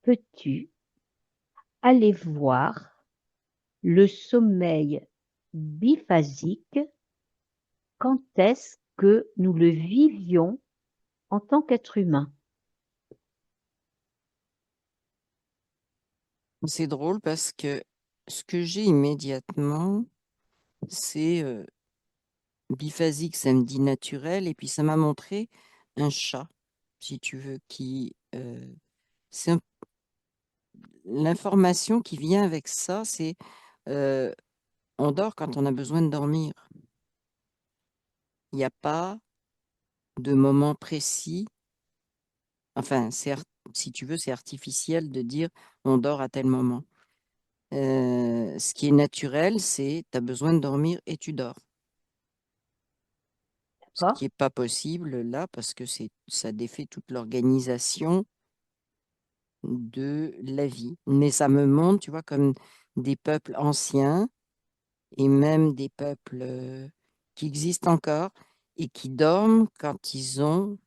peux-tu aller voir le sommeil biphasique quand est-ce que nous le vivions en tant qu'être humain? C'est drôle parce que ce que j'ai immédiatement, c'est biphasique, ça me dit naturel, et puis ça m'a montré un chat, si tu veux, qui... c'est l'information qui vient avec ça, c'est euh, on dort quand on a besoin de dormir. Il n'y a pas de moment précis. Enfin, si tu veux, c'est artificiel de dire on dort à tel moment. Ce qui est naturel, c'est tu as besoin de dormir et tu dors. Ce D'accord? qui n'est pas possible là parce que ça défait toute l'organisation de la vie. Mais ça me montre, tu vois, comme des peuples anciens et même des peuples qui existent encore et qui dorment quand ils ont,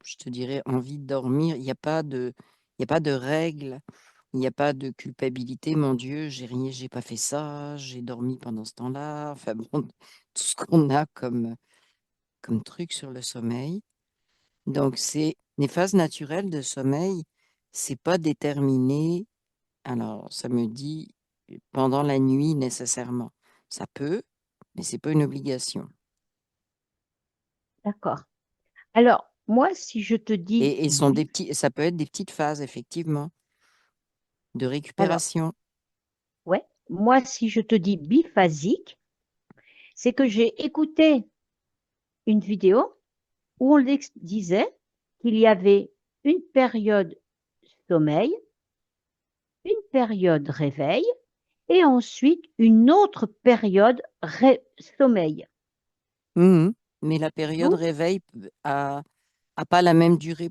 je te dirais, envie de dormir. Il y a pas de règles. Il n'y a pas de culpabilité, mon Dieu, j'ai rien, j'ai pas fait ça, j'ai dormi pendant ce temps-là. Enfin bon, tout ce qu'on a comme truc sur le sommeil. Donc, c'est les phases naturelles de sommeil, c'est pas déterminé. Alors, ça me dit pendant la nuit nécessairement. Ça peut, mais c'est pas une obligation. D'accord. Alors, moi, si je te dis Et ça peut être des petites phases, effectivement, de alors, récupération. ouais, moi, si je te dis biphasique, c'est que j'ai écouté une vidéo où on disait qu'il y avait une période sommeil, une période réveil et ensuite une autre période sommeil. Mhm. Mais la période D'où, réveil a pas la même durée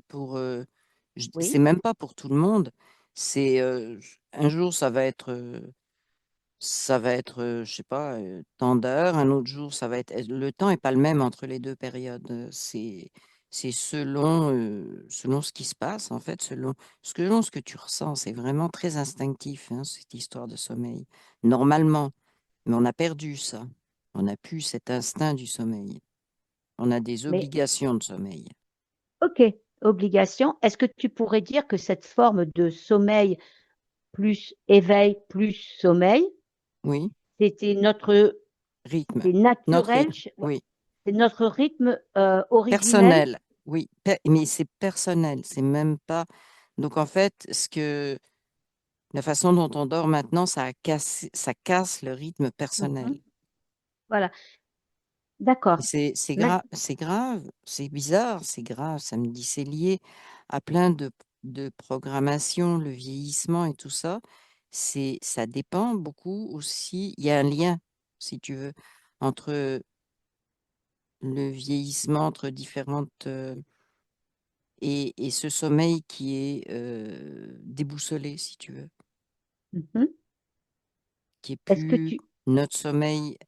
c'est oui, même pas pour tout le monde. C'est un jour ça va être je sais pas tant d'heures, un autre jour ça va être le temps est pas le même entre les deux périodes. C'est selon ce qui se passe en fait, selon ce que tu ressens. C'est vraiment très instinctif hein, cette histoire de sommeil. Normalement, mais on a perdu ça. On n'a plus cet instinct du sommeil. On a des mais obligations de sommeil. ok, obligation. Est-ce que tu pourrais dire que cette forme de sommeil plus éveil plus sommeil, Oui, c'était notre, rythme. c'est Notre naturel, rythme, oui. c'est notre rythme originel? Personnel, oui. Mais c'est personnel, c'est même pas. Donc en fait, la façon dont on dort maintenant, ça casse le rythme personnel. Mhm. Voilà, d'accord. Et c'est Ma- grave, c'est bizarre, c'est grave. Ça me dit c'est lié à plein de programmation, le vieillissement et tout ça. Ça dépend beaucoup aussi. Il y a un lien, si tu veux, entre le vieillissement, entre différentes et ce sommeil qui est déboussolé, si tu veux, Mhm. qui est Est-ce que plus notre sommeil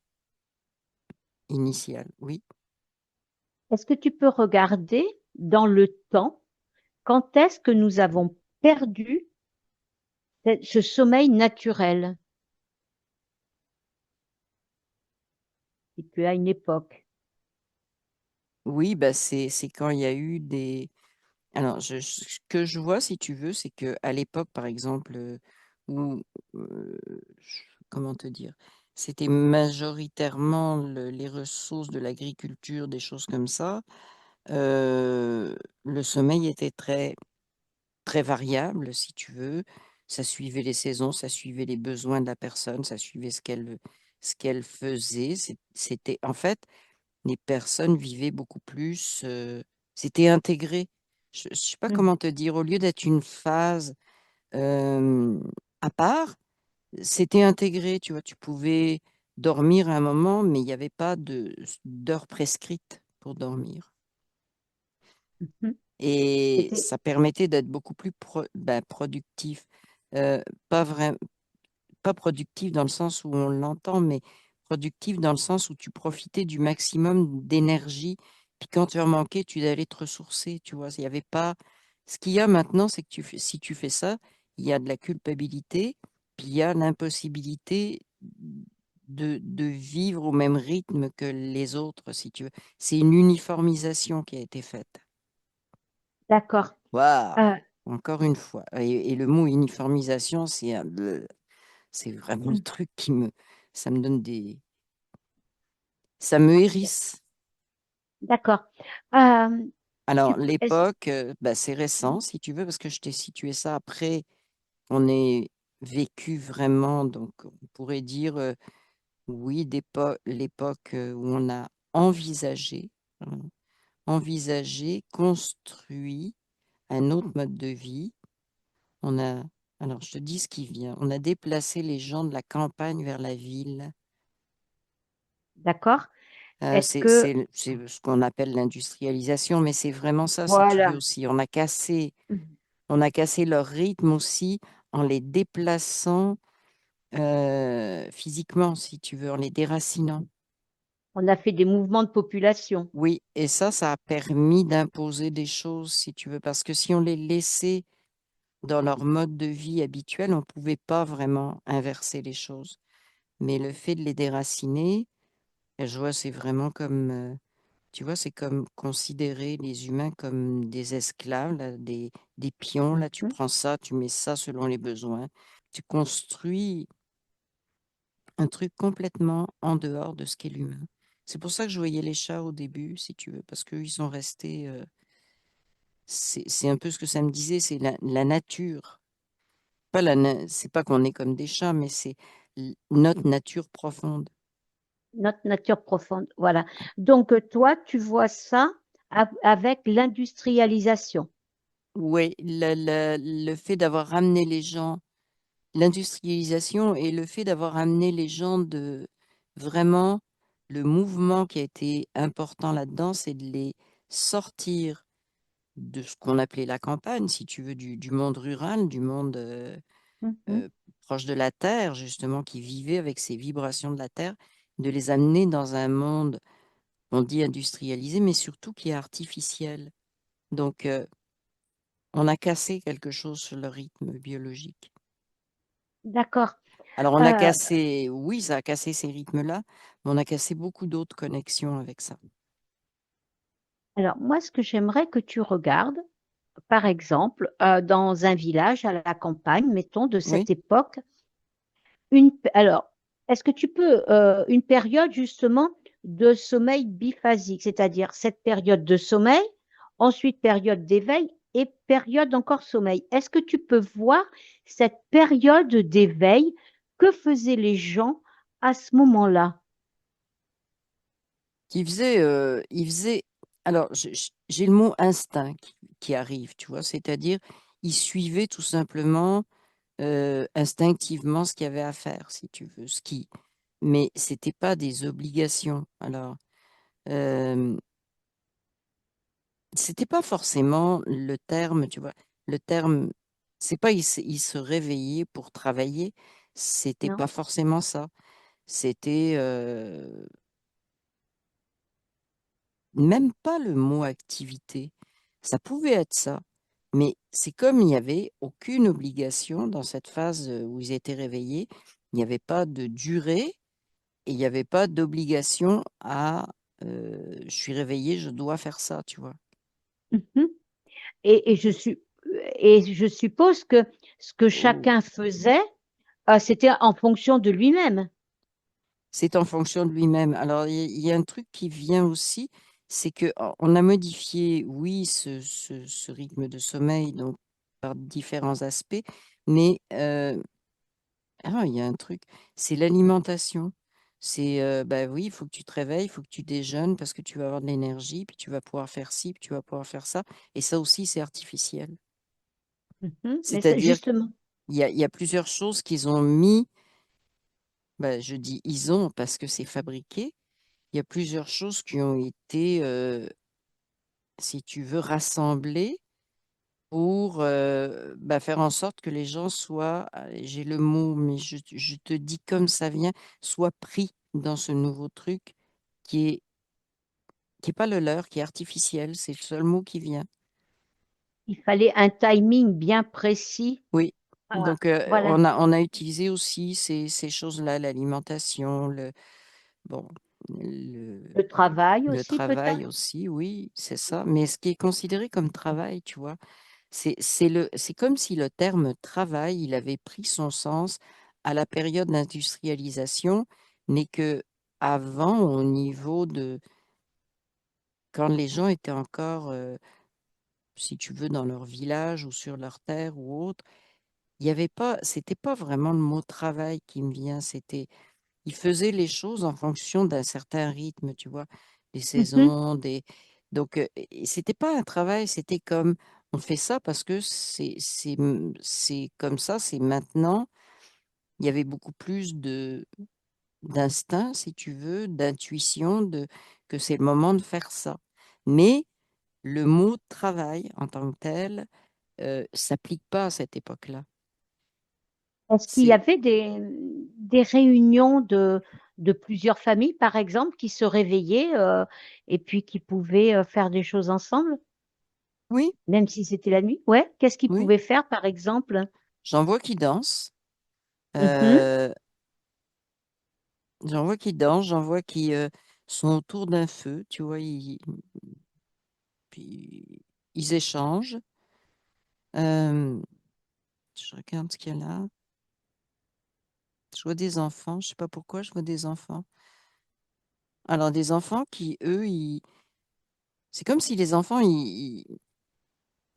initial. Oui, est-ce que tu peux regarder dans le temps quand est-ce que nous avons perdu ce sommeil naturel? Et puis à une époque. oui, bah c'est quand il y a eu des. Alors, ce que je vois, si tu veux, c'est que à l'époque, par exemple, où comment te dire, c'était majoritairement les ressources de l'agriculture, des choses comme ça. euh, le sommeil était très variable, si tu veux. Ça suivait les saisons, ça suivait les besoins de la personne, ça suivait ce qu'elle faisait. C'était, en fait, les personnes vivaient beaucoup plus, c'était intégré. Je ne sais pas Mhm. comment te dire, au lieu d'être une phase euh, à part, c'était intégré, tu vois, tu pouvais dormir à un moment, mais il n'y avait pas d'heure prescrite pour dormir. Mhm. Et C'était, ça permettait d'être beaucoup plus productif. Pas vrai, pas productif dans le sens où on l'entend, mais productif dans le sens où tu profitais du maximum d'énergie. Puis quand tu en manquais, tu allais te ressourcer, tu vois. Il y avait pas Ce qu'il y a maintenant, c'est que si tu fais ça, il y a de la culpabilité, puis il y a l'impossibilité de vivre au même rythme que les autres, si tu veux. C'est une uniformisation qui a été faite. D'accord. Waouh! Euh, Encore une fois. Et le mot uniformisation, c'est vraiment le mm, truc ça me donne ça me ok. hérisse. D'accord. Euh, Alors, est-ce- l'époque, bah, c'est récent, si tu veux, parce que je t'ai situé ça après. On est vécu vraiment, donc on pourrait dire, oui, l'époque où on a envisagé, hein, envisagé, construit un autre mode de vie. On a, alors je te dis ce qui vient, on a déplacé les gens de la campagne vers la ville. d'accord. Est-ce que, C'est ce qu'on appelle l'industrialisation, mais c'est vraiment ça, si tu veux voilà. aussi. Mhm. On a cassé leur rythme aussi en les déplaçant physiquement, si tu veux, en les déracinant. On a fait des mouvements de population. Oui, et ça a permis d'imposer des choses, si tu veux, parce que si on les laissait dans leur mode de vie habituel, on ne pouvait pas vraiment inverser les choses. Mais le fait de les déraciner, je vois, c'est vraiment comme, tu vois, c'est comme considérer les humains comme des esclaves, là, des pions. Là, tu Mhm. prends ça, tu mets ça selon les besoins. Tu construis un truc complètement en dehors de ce qu'est l'humain. C'est pour ça que je voyais les chats au début, si tu veux, parce qu'eux, ils sont restés. C'est un peu ce que ça me disait, c'est la nature. C'est pas qu'on est comme des chats, mais c'est notre nature profonde. Notre nature profonde. Voilà. Donc, toi, tu vois ça avec l'industrialisation. Oui, le fait d'avoir ramené les gens, l'industrialisation et le fait d'avoir amené les gens de vraiment le mouvement qui a été important là-dedans, c'est de les sortir de ce qu'on appelait la campagne, si tu veux, du monde rural, du monde Mhm. proche de la terre, justement, qui vivait avec ces vibrations de la terre, de les amener dans un monde, on dit industrialisé, mais surtout qui est artificiel. Donc, on a cassé quelque chose sur le rythme biologique. D'accord. Alors, on a Euh, cassé, oui, ça a cassé ces rythmes-là, mais on a cassé beaucoup d'autres connexions avec ça. alors, moi, ce que j'aimerais que tu regardes, par exemple, dans un village à la campagne, mettons, de Oui, cette époque, alors, est-ce que tu peux, une période justement de sommeil biphasique, c'est-à-dire cette période de sommeil, ensuite période d'éveil et période encore sommeil. Est-ce que tu peux voir cette période d'éveil? Que faisaient les gens à ce moment-là? il faisait, alors j'ai le mot instinct qui arrive, tu vois, c'est-à-dire, il suivait tout simplement instinctivement ce qu'il y avait à faire, si tu veux, mais c'était pas des obligations. Alors, euh, c'était pas forcément le terme, tu vois, le terme, c'est pas il se réveillait pour travailler, c'était Non? pas forcément ça. C'était même pas le mot activité. Ça pouvait être ça, mais c'est comme il n'y avait aucune obligation dans cette phase où ils étaient réveillés, il n'y avait pas de durée. Et il n'y avait pas d'obligation à je suis réveillée, je dois faire ça, tu vois. Mhm. Et, et je suis, et je suppose que ce que Oh. chacun faisait, c'était en fonction de lui-même. C'est en fonction de lui-même. Alors, il y a un truc qui vient aussi, c'est que on a modifié, oui, ce rythme de sommeil donc, par différents aspects, mais il y a un truc, c'est l'alimentation. C'est, bah oui, il faut que tu te réveilles, il faut que tu déjeunes parce que tu vas avoir de l'énergie, puis tu vas pouvoir faire ci, puis tu vas pouvoir faire ça. Et ça aussi, c'est artificiel. Mhm. Mais c'est C'est-à-dire justement. il y a plusieurs choses qu'ils ont mis, bah, je dis ils ont parce que c'est fabriqué. Il y a plusieurs choses qui ont été, si tu veux, rassemblées pour bah, faire en sorte que les gens soient, j'ai le mot, mais je te dis comme ça vient, soient pris dans ce nouveau truc qui est pas le leur, qui est artificiel. C'est le seul mot qui vient. Il fallait un timing bien précis. Oui. Ah, Donc, voilà, on a utilisé aussi ces choses-là, l'alimentation, bon, le travail le aussi travail peut-être. aussi, oui, c'est ça. Mais ce qui est considéré comme travail, tu vois, c'est comme si le terme travail, il avait pris son sens à la période d'industrialisation, mais que avant, au niveau de quand les gens étaient encore, si tu veux, dans leur village ou sur leur terre ou autre, il y avait pas, c'était pas vraiment le mot travail qui me vient, c'était, ils faisaient les choses en fonction d'un certain rythme, tu vois, des Mhm, saisons, donc et c'était pas un travail, c'était comme, on fait ça parce que c'est comme ça, c'est maintenant. Il y avait beaucoup plus d'instinct, si tu veux, d'intuition, que c'est le moment de faire ça. Mais le mot travail en tant que tel, s'applique pas à cette époque-là. est-ce qu'il y C'est avait des réunions de plusieurs familles, par exemple, qui se réveillaient et puis qui pouvaient faire des choses ensemble, Oui, même si c'était la nuit? Ouais, qu'est-ce qu'ils oui, pouvaient faire, par exemple? j'en vois qui dansent. Mhm. euh, J'en vois qui dansent, j'en vois qui sont autour d'un feu, tu vois, puis ils échangent. Euh, je regarde ce qu'il y a là. Je vois des enfants, je sais pas pourquoi je vois des enfants. Alors des enfants qui, eux, c'est comme si les enfants,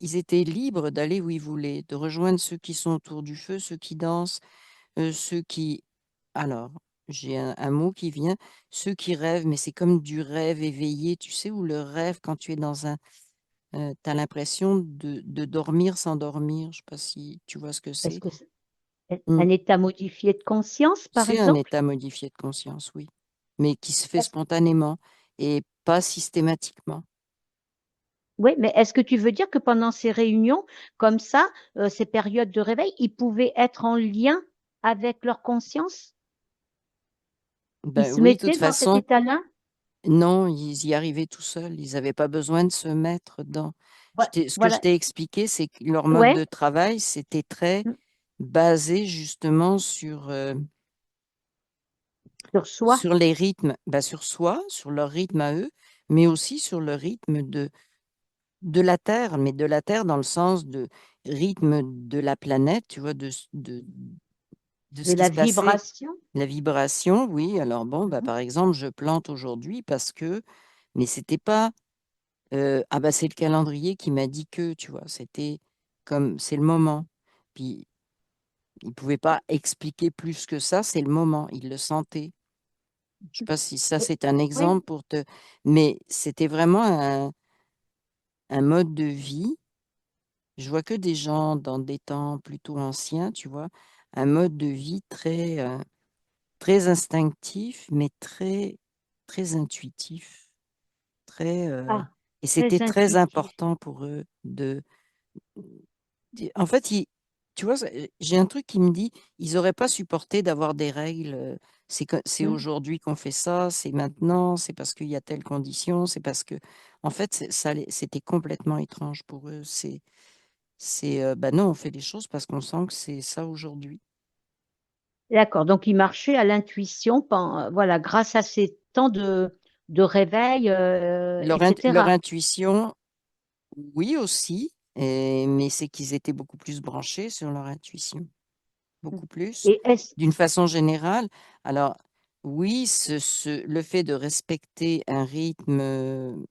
ils étaient libres d'aller où ils voulaient, de rejoindre ceux qui sont autour du feu, ceux qui dansent, ceux qui... Alors, j'ai un mot qui vient, ceux qui rêvent, mais c'est comme du rêve éveillé, tu sais, où le rêve, quand tu es dans un... tu as l'impression de dormir sans dormir. Je sais pas si tu vois ce que Est-ce c'est. que c'est Mm. un état modifié de conscience, par C'est un exemple? état modifié de conscience, oui, mais qui se fait Est-ce- spontanément et pas systématiquement. Oui, mais est-ce que tu veux dire que pendant ces réunions, comme ça, ces périodes de réveil, ils pouvaient être en lien avec leur conscience? Ils Ben se oui, de toute mettaient dans cet façon, état-là? non, ils y arrivaient tout seuls. Ils n'avaient pas besoin de se mettre dans. Ce que je Voilà. t'ai expliqué, c'est que leur mode Ouais, de travail, c'était très basé justement sur soi. sur les rythmes, ben, sur soi, sur leur rythme à eux, mais aussi sur le rythme de la Terre, mais de la Terre dans le sens de rythme de la planète, tu vois, de De ce qui la se passait, vibration. la vibration, oui. Alors bon, bah, Mhm. par exemple, je plante aujourd'hui parce que, mais c'était pas, ah bah c'est le calendrier qui m'a dit que, tu vois, c'était comme, c'est le moment. Puis il pouvait pas expliquer plus que ça, c'est le moment, il le sentait. Je sais pas si ça Et- c'est un Oui, exemple pour te, mais c'était vraiment un mode de vie. Je vois que des gens dans des temps plutôt anciens, tu vois, un mode de vie très instinctif, mais très intuitif, très, ah, et c'était très très intuitif. important pour eux en fait, tu vois, j'ai un truc qui me dit, ils n'auraient pas supporté d'avoir des règles. C'est Hmm. aujourd'hui qu'on fait ça, c'est maintenant, c'est parce qu'il y a telle condition, c'est parce que, en fait, c'était complètement étrange pour eux. Bah non, on fait des choses parce qu'on sent que c'est ça aujourd'hui. D'accord. Donc, il marchait à l'intuition, voilà, grâce à ces temps de réveil, Leur etc. intuition, oui aussi, mais c'est qu'ils étaient beaucoup plus branchés sur leur intuition, Hmm. beaucoup plus, Et est-ce, d'une façon générale. Alors, oui, le fait de respecter un rythme,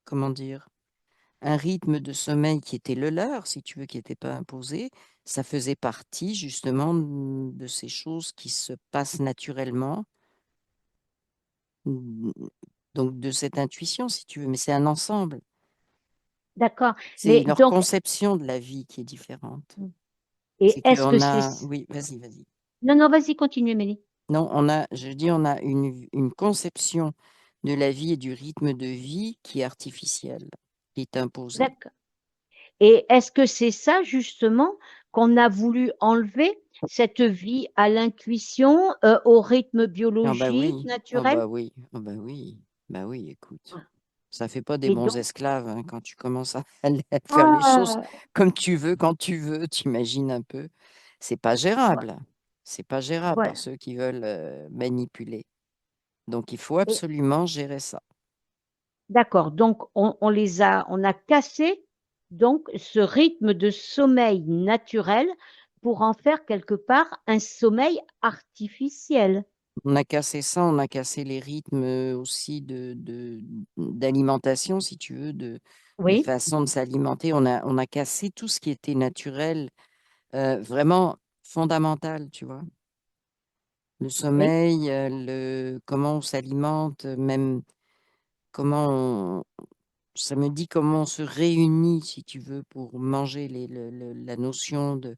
comment dire, un rythme de sommeil qui était le leur, si tu veux, qui n'était pas imposé, ça faisait partie justement de ces choses qui se passent naturellement, mm, donc de cette intuition, si tu veux, mais c'est un ensemble. d'accord. C'est Mais leur donc, conception de la vie qui est différente. et C'est est-ce que qu'on c'est... a, oui, vas-y. Non, non, vas-y, continue, Mélie. Non, je dis, on a une conception de la vie et du rythme de vie qui est artificielle, qui est imposée. D'accord. Et est-ce que c'est ça, justement, qu'on a voulu enlever, cette vie à l'intuition, au rythme Ah bah biologique, oui, ah naturel? bah oui, ah bah oui, bah oui, écoute. Ça fait pas des Et bons donc, esclaves hein, quand tu commences à faire les choses ah, comme tu veux, quand tu veux, t'imagines un peu. C'est pas vo- gérable. C'est pas gérable pour voilà. ceux qui veulent manipuler. Donc, il faut Et absolument gérer ça. d'accord. Donc, on a cassé donc ce rythme de sommeil naturel pour en faire quelque part un sommeil artificiel. On a cassé ça, on a cassé les rythmes aussi d'alimentation, si tu veux, de Oui, façon de s'alimenter. On a cassé tout ce qui était naturel, vraiment fondamental, tu vois. Le oui, sommeil, comment on s'alimente, même comment ça me dit comment on se réunit, si tu veux, pour manger la notion de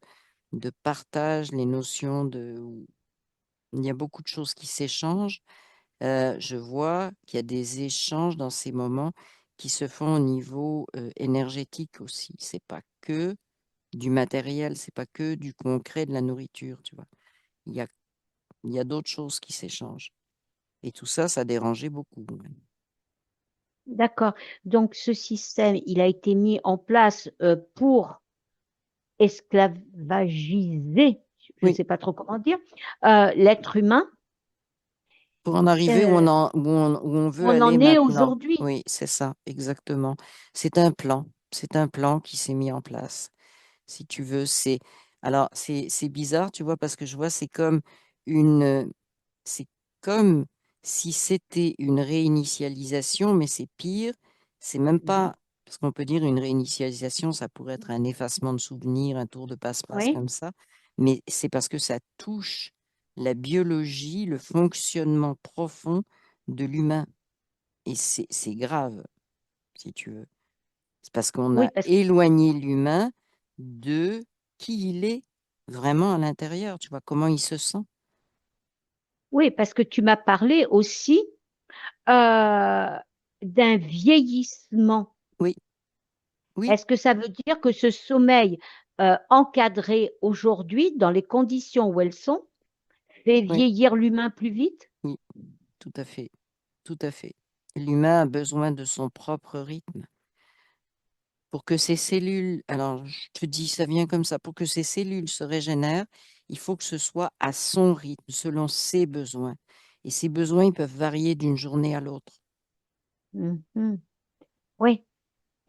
partage, les notions il y a beaucoup de choses qui s'échangent. Je vois qu'il y a des échanges dans ces moments qui se font au niveau énergétique aussi. C'est pas que du matériel, c'est pas que du concret, de la nourriture, tu vois. Il y a, il y a d'autres choses qui s'échangent. Et tout ça, ça dérangeait beaucoup. d'accord. Donc, ce système, il a été mis en place pour esclavagiser, je ne Oui, sais pas trop comment dire, l'être humain. pour en arriver Euh, où on veut on aller en est maintenant. aujourd'hui. Oui, c'est ça, exactement. C'est un plan. C'est un plan qui s'est mis en place. Si tu veux, c'est bizarre, tu vois, parce que je vois, une, c'est comme si c'était une réinitialisation, mais c'est pire. C'est même Mhm. pas, parce qu'on peut dire une réinitialisation, ça pourrait être un effacement de souvenirs, un tour de passe-passe Oui, comme ça, mais c'est parce que ça touche la biologie, le fonctionnement profond de l'humain. Et c'est grave, si tu veux. C'est parce qu'on oui, a éloigné l'humain de qui il est vraiment à l'intérieur, tu vois, comment il se sent. oui, parce que tu m'as parlé aussi euh, d'un vieillissement. Oui, oui, Est-ce que ça veut dire que ce sommeil encadré aujourd'hui, dans les conditions où elles sont, fait oui, vieillir l'humain plus vite? oui, tout à fait, tout à fait. L'humain a besoin de son propre rythme pour que ses cellules, alors je te dis, ça vient comme ça, pour que ses cellules se régénèrent, il faut que ce soit à son rythme, selon ses besoins. Et ces besoins, ils peuvent varier d'une journée à l'autre. Mhm. Oui.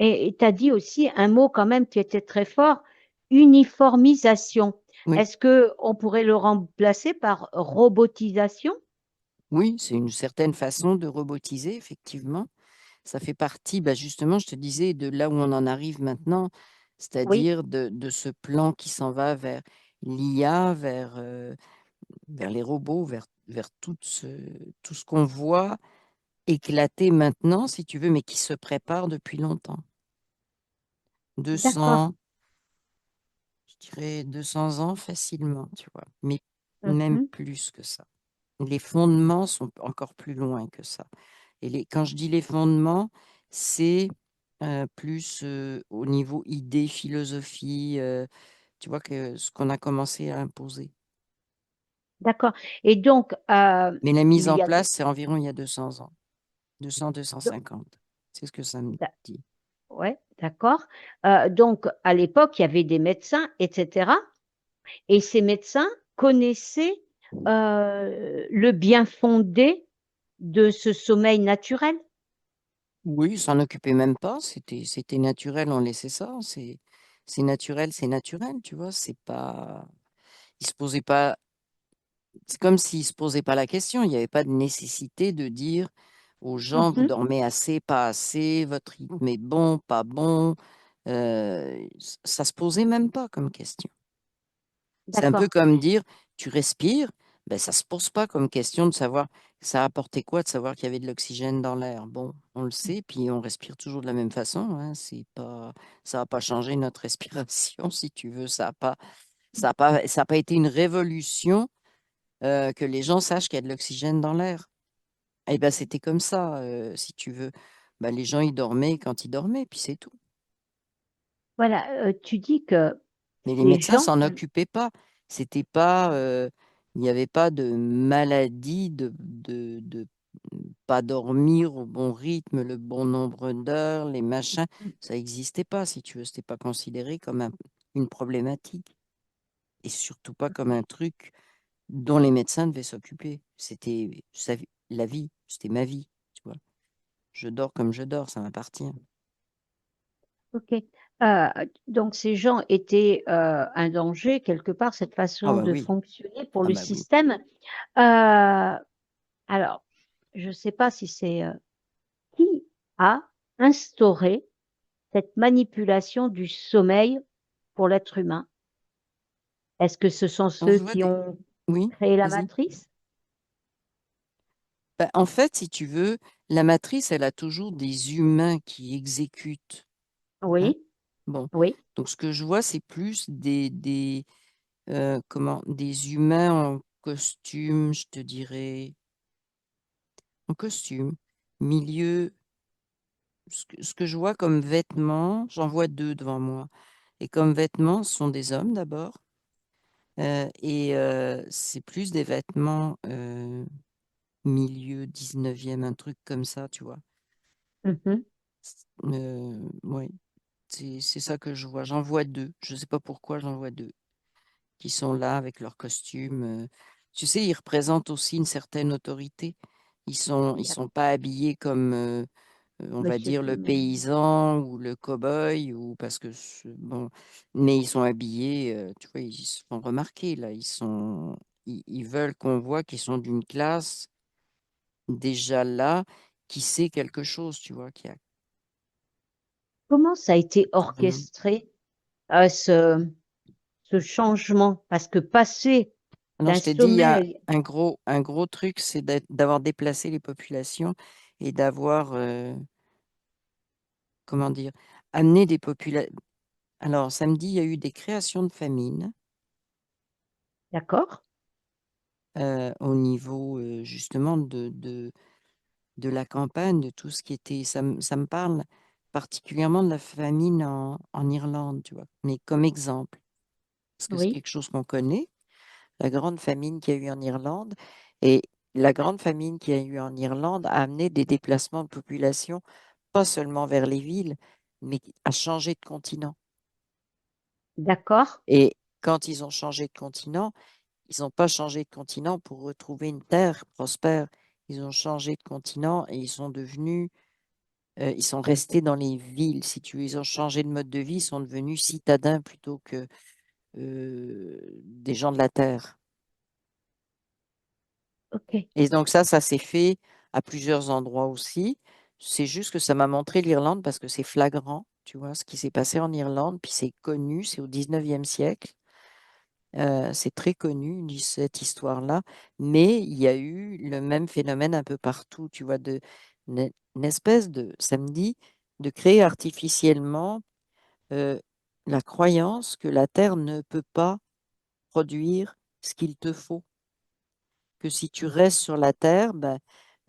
Et tu as dit aussi un mot quand même qui était très fort, uniformisation. Oui, Est-ce que on pourrait le remplacer par robotisation? oui, c'est une certaine façon de robotiser, effectivement. Ça fait partie, bah, justement, je te disais, de là où on en arrive maintenant, Oui, c'est-à-dire de ce plan qui s'en va vers l'IA, vers les robots, vers tout ce qu'on voit éclater maintenant, si tu veux, mais qui se prépare depuis longtemps. d'accord. 200, je dirais 200 ans facilement, tu vois, mais même Mhm. plus que ça. Les fondements sont encore plus loin que ça. Et quand je dis les fondements, c'est plus au niveau idée, philosophie, tu vois, que ce qu'on a commencé à imposer. D'accord. Et donc, Mais la mise il en y a place, c'est environ il y a 200 ans, 200, do- 250. C'est ce que ça me da- dit. ouais, d'accord. Donc, à l'époque, il y avait des médecins, etc. Et ces médecins connaissaient le bien fondé de ce sommeil naturel. Oui, s'en occupait même pas, c'était naturel, on laissait ça. C'est naturel, tu vois. C'est pas, il se posait pas, c'est comme s'il se posait pas la question. Il n'y avait pas de nécessité de dire aux gens, vous Mhm. dormez assez, pas assez, votre rythme est bon, pas bon. Ça se posait même pas comme question. C'est un peu D'accord. comme dire, tu respires, ben, ça se pose pas comme question de savoir, ça a apporté quoi de savoir qu'il y avait de l'oxygène dans l'air. Bon, on le sait, puis on respire toujours de la même façon. Hein, c'est pas, ça n'a pas changé notre respiration, si tu veux. Ça a pas été une révolution que les gens sachent qu'il y a de l'oxygène dans l'air. Eh ben, c'était comme ça, si tu veux. Ben, les gens, ils dormaient quand ils dormaient, puis c'est tout. Voilà, tu dis que Mais les ces médecins gens, s'en occupaient pas. C'était pas, il n'y avait pas de maladie pas dormir au bon rythme, le bon nombre d'heures, les machins, Mm. ça n'existait pas, si tu veux. C'était pas considéré comme une problématique et surtout pas comme un Ok. truc dont les médecins devaient s'occuper. C'était la vie, c'était ma vie, tu vois. Je dors comme je dors, ça m'appartient. Ok. Donc ces gens étaient un danger quelque part, cette Ah façon bah de oui, fonctionner pour ah le bah oui. système. Euh, alors, je ne sais pas si c'est qui a instauré cette manipulation du sommeil pour l'être humain. Est-ce que ce sont On ceux se voit qui des... ont Oui, créé la vas-y. matrice? Bah, en fait, si tu veux, la matrice, elle a toujours des humains qui exécutent, hein. Oui, Bon, oui. donc ce que je vois, c'est plus des humains en costume, je te dirais, en costume, milieu, ce que je vois comme vêtements, j'en vois deux devant moi. Et comme vêtements, ce sont des hommes d'abord, et c'est plus des vêtements milieu 19e, un truc comme ça, tu vois. Mhm. Ouais, c'est ça que je vois. J'en vois deux. Je ne sais pas pourquoi j'en vois deux qui sont là avec leurs costumes. Tu sais, ils représentent aussi une certaine autorité. Ils sont pas habillés comme, on va Monsieur dire, tout le le monde. paysan ou le cow-boy, ou parce que, bon, mais ils sont habillés, tu vois, ils se font remarquer, là. Ils veulent qu'on voit qu'ils sont d'une classe déjà là, qui sait quelque chose, tu vois, Comment ça a été qui a- orchestré, ce changement? Parce que passer Alors, d'un je t'ai dit, il y a sommeil, un gros truc, c'est d'avoir déplacé les populations et d'avoir, comment dire, amené des populations. Alors, samedi, il y a eu des créations de famines d'accord? au niveau justement de la campagne, de tout ce qui était. Ça me parle particulièrement de la famine en Irlande, tu vois, mais comme exemple, parce que c'est Oui, quelque chose qu'on connaît, la grande famine qu'il y a eu en Irlande. Et la grande famine qu'il y a eu en Irlande a amené des déplacements de population, pas seulement vers les villes, mais a changé de continent. d'accord, Et quand ils ont changé de continent, ils n'ont pas changé de continent pour retrouver une terre prospère. Ils ont changé de continent et ils sont restés dans les villes, si tu veux. Ils ont changé de mode de vie, ils sont devenus citadins plutôt que des gens de la terre. ok. Et donc ça s'est fait à plusieurs endroits aussi. C'est juste que ça m'a montré l'Irlande parce que c'est flagrant, tu vois, ce qui s'est passé en Irlande, puis c'est connu, c'est au 19e siècle. C'est très connu, cette histoire-là, mais il y a eu le même phénomène un peu partout, tu vois, une espèce de, samedi, de créer artificiellement euh, la croyance que la Terre ne peut pas produire ce qu'il te faut, que si tu restes sur la Terre, ben,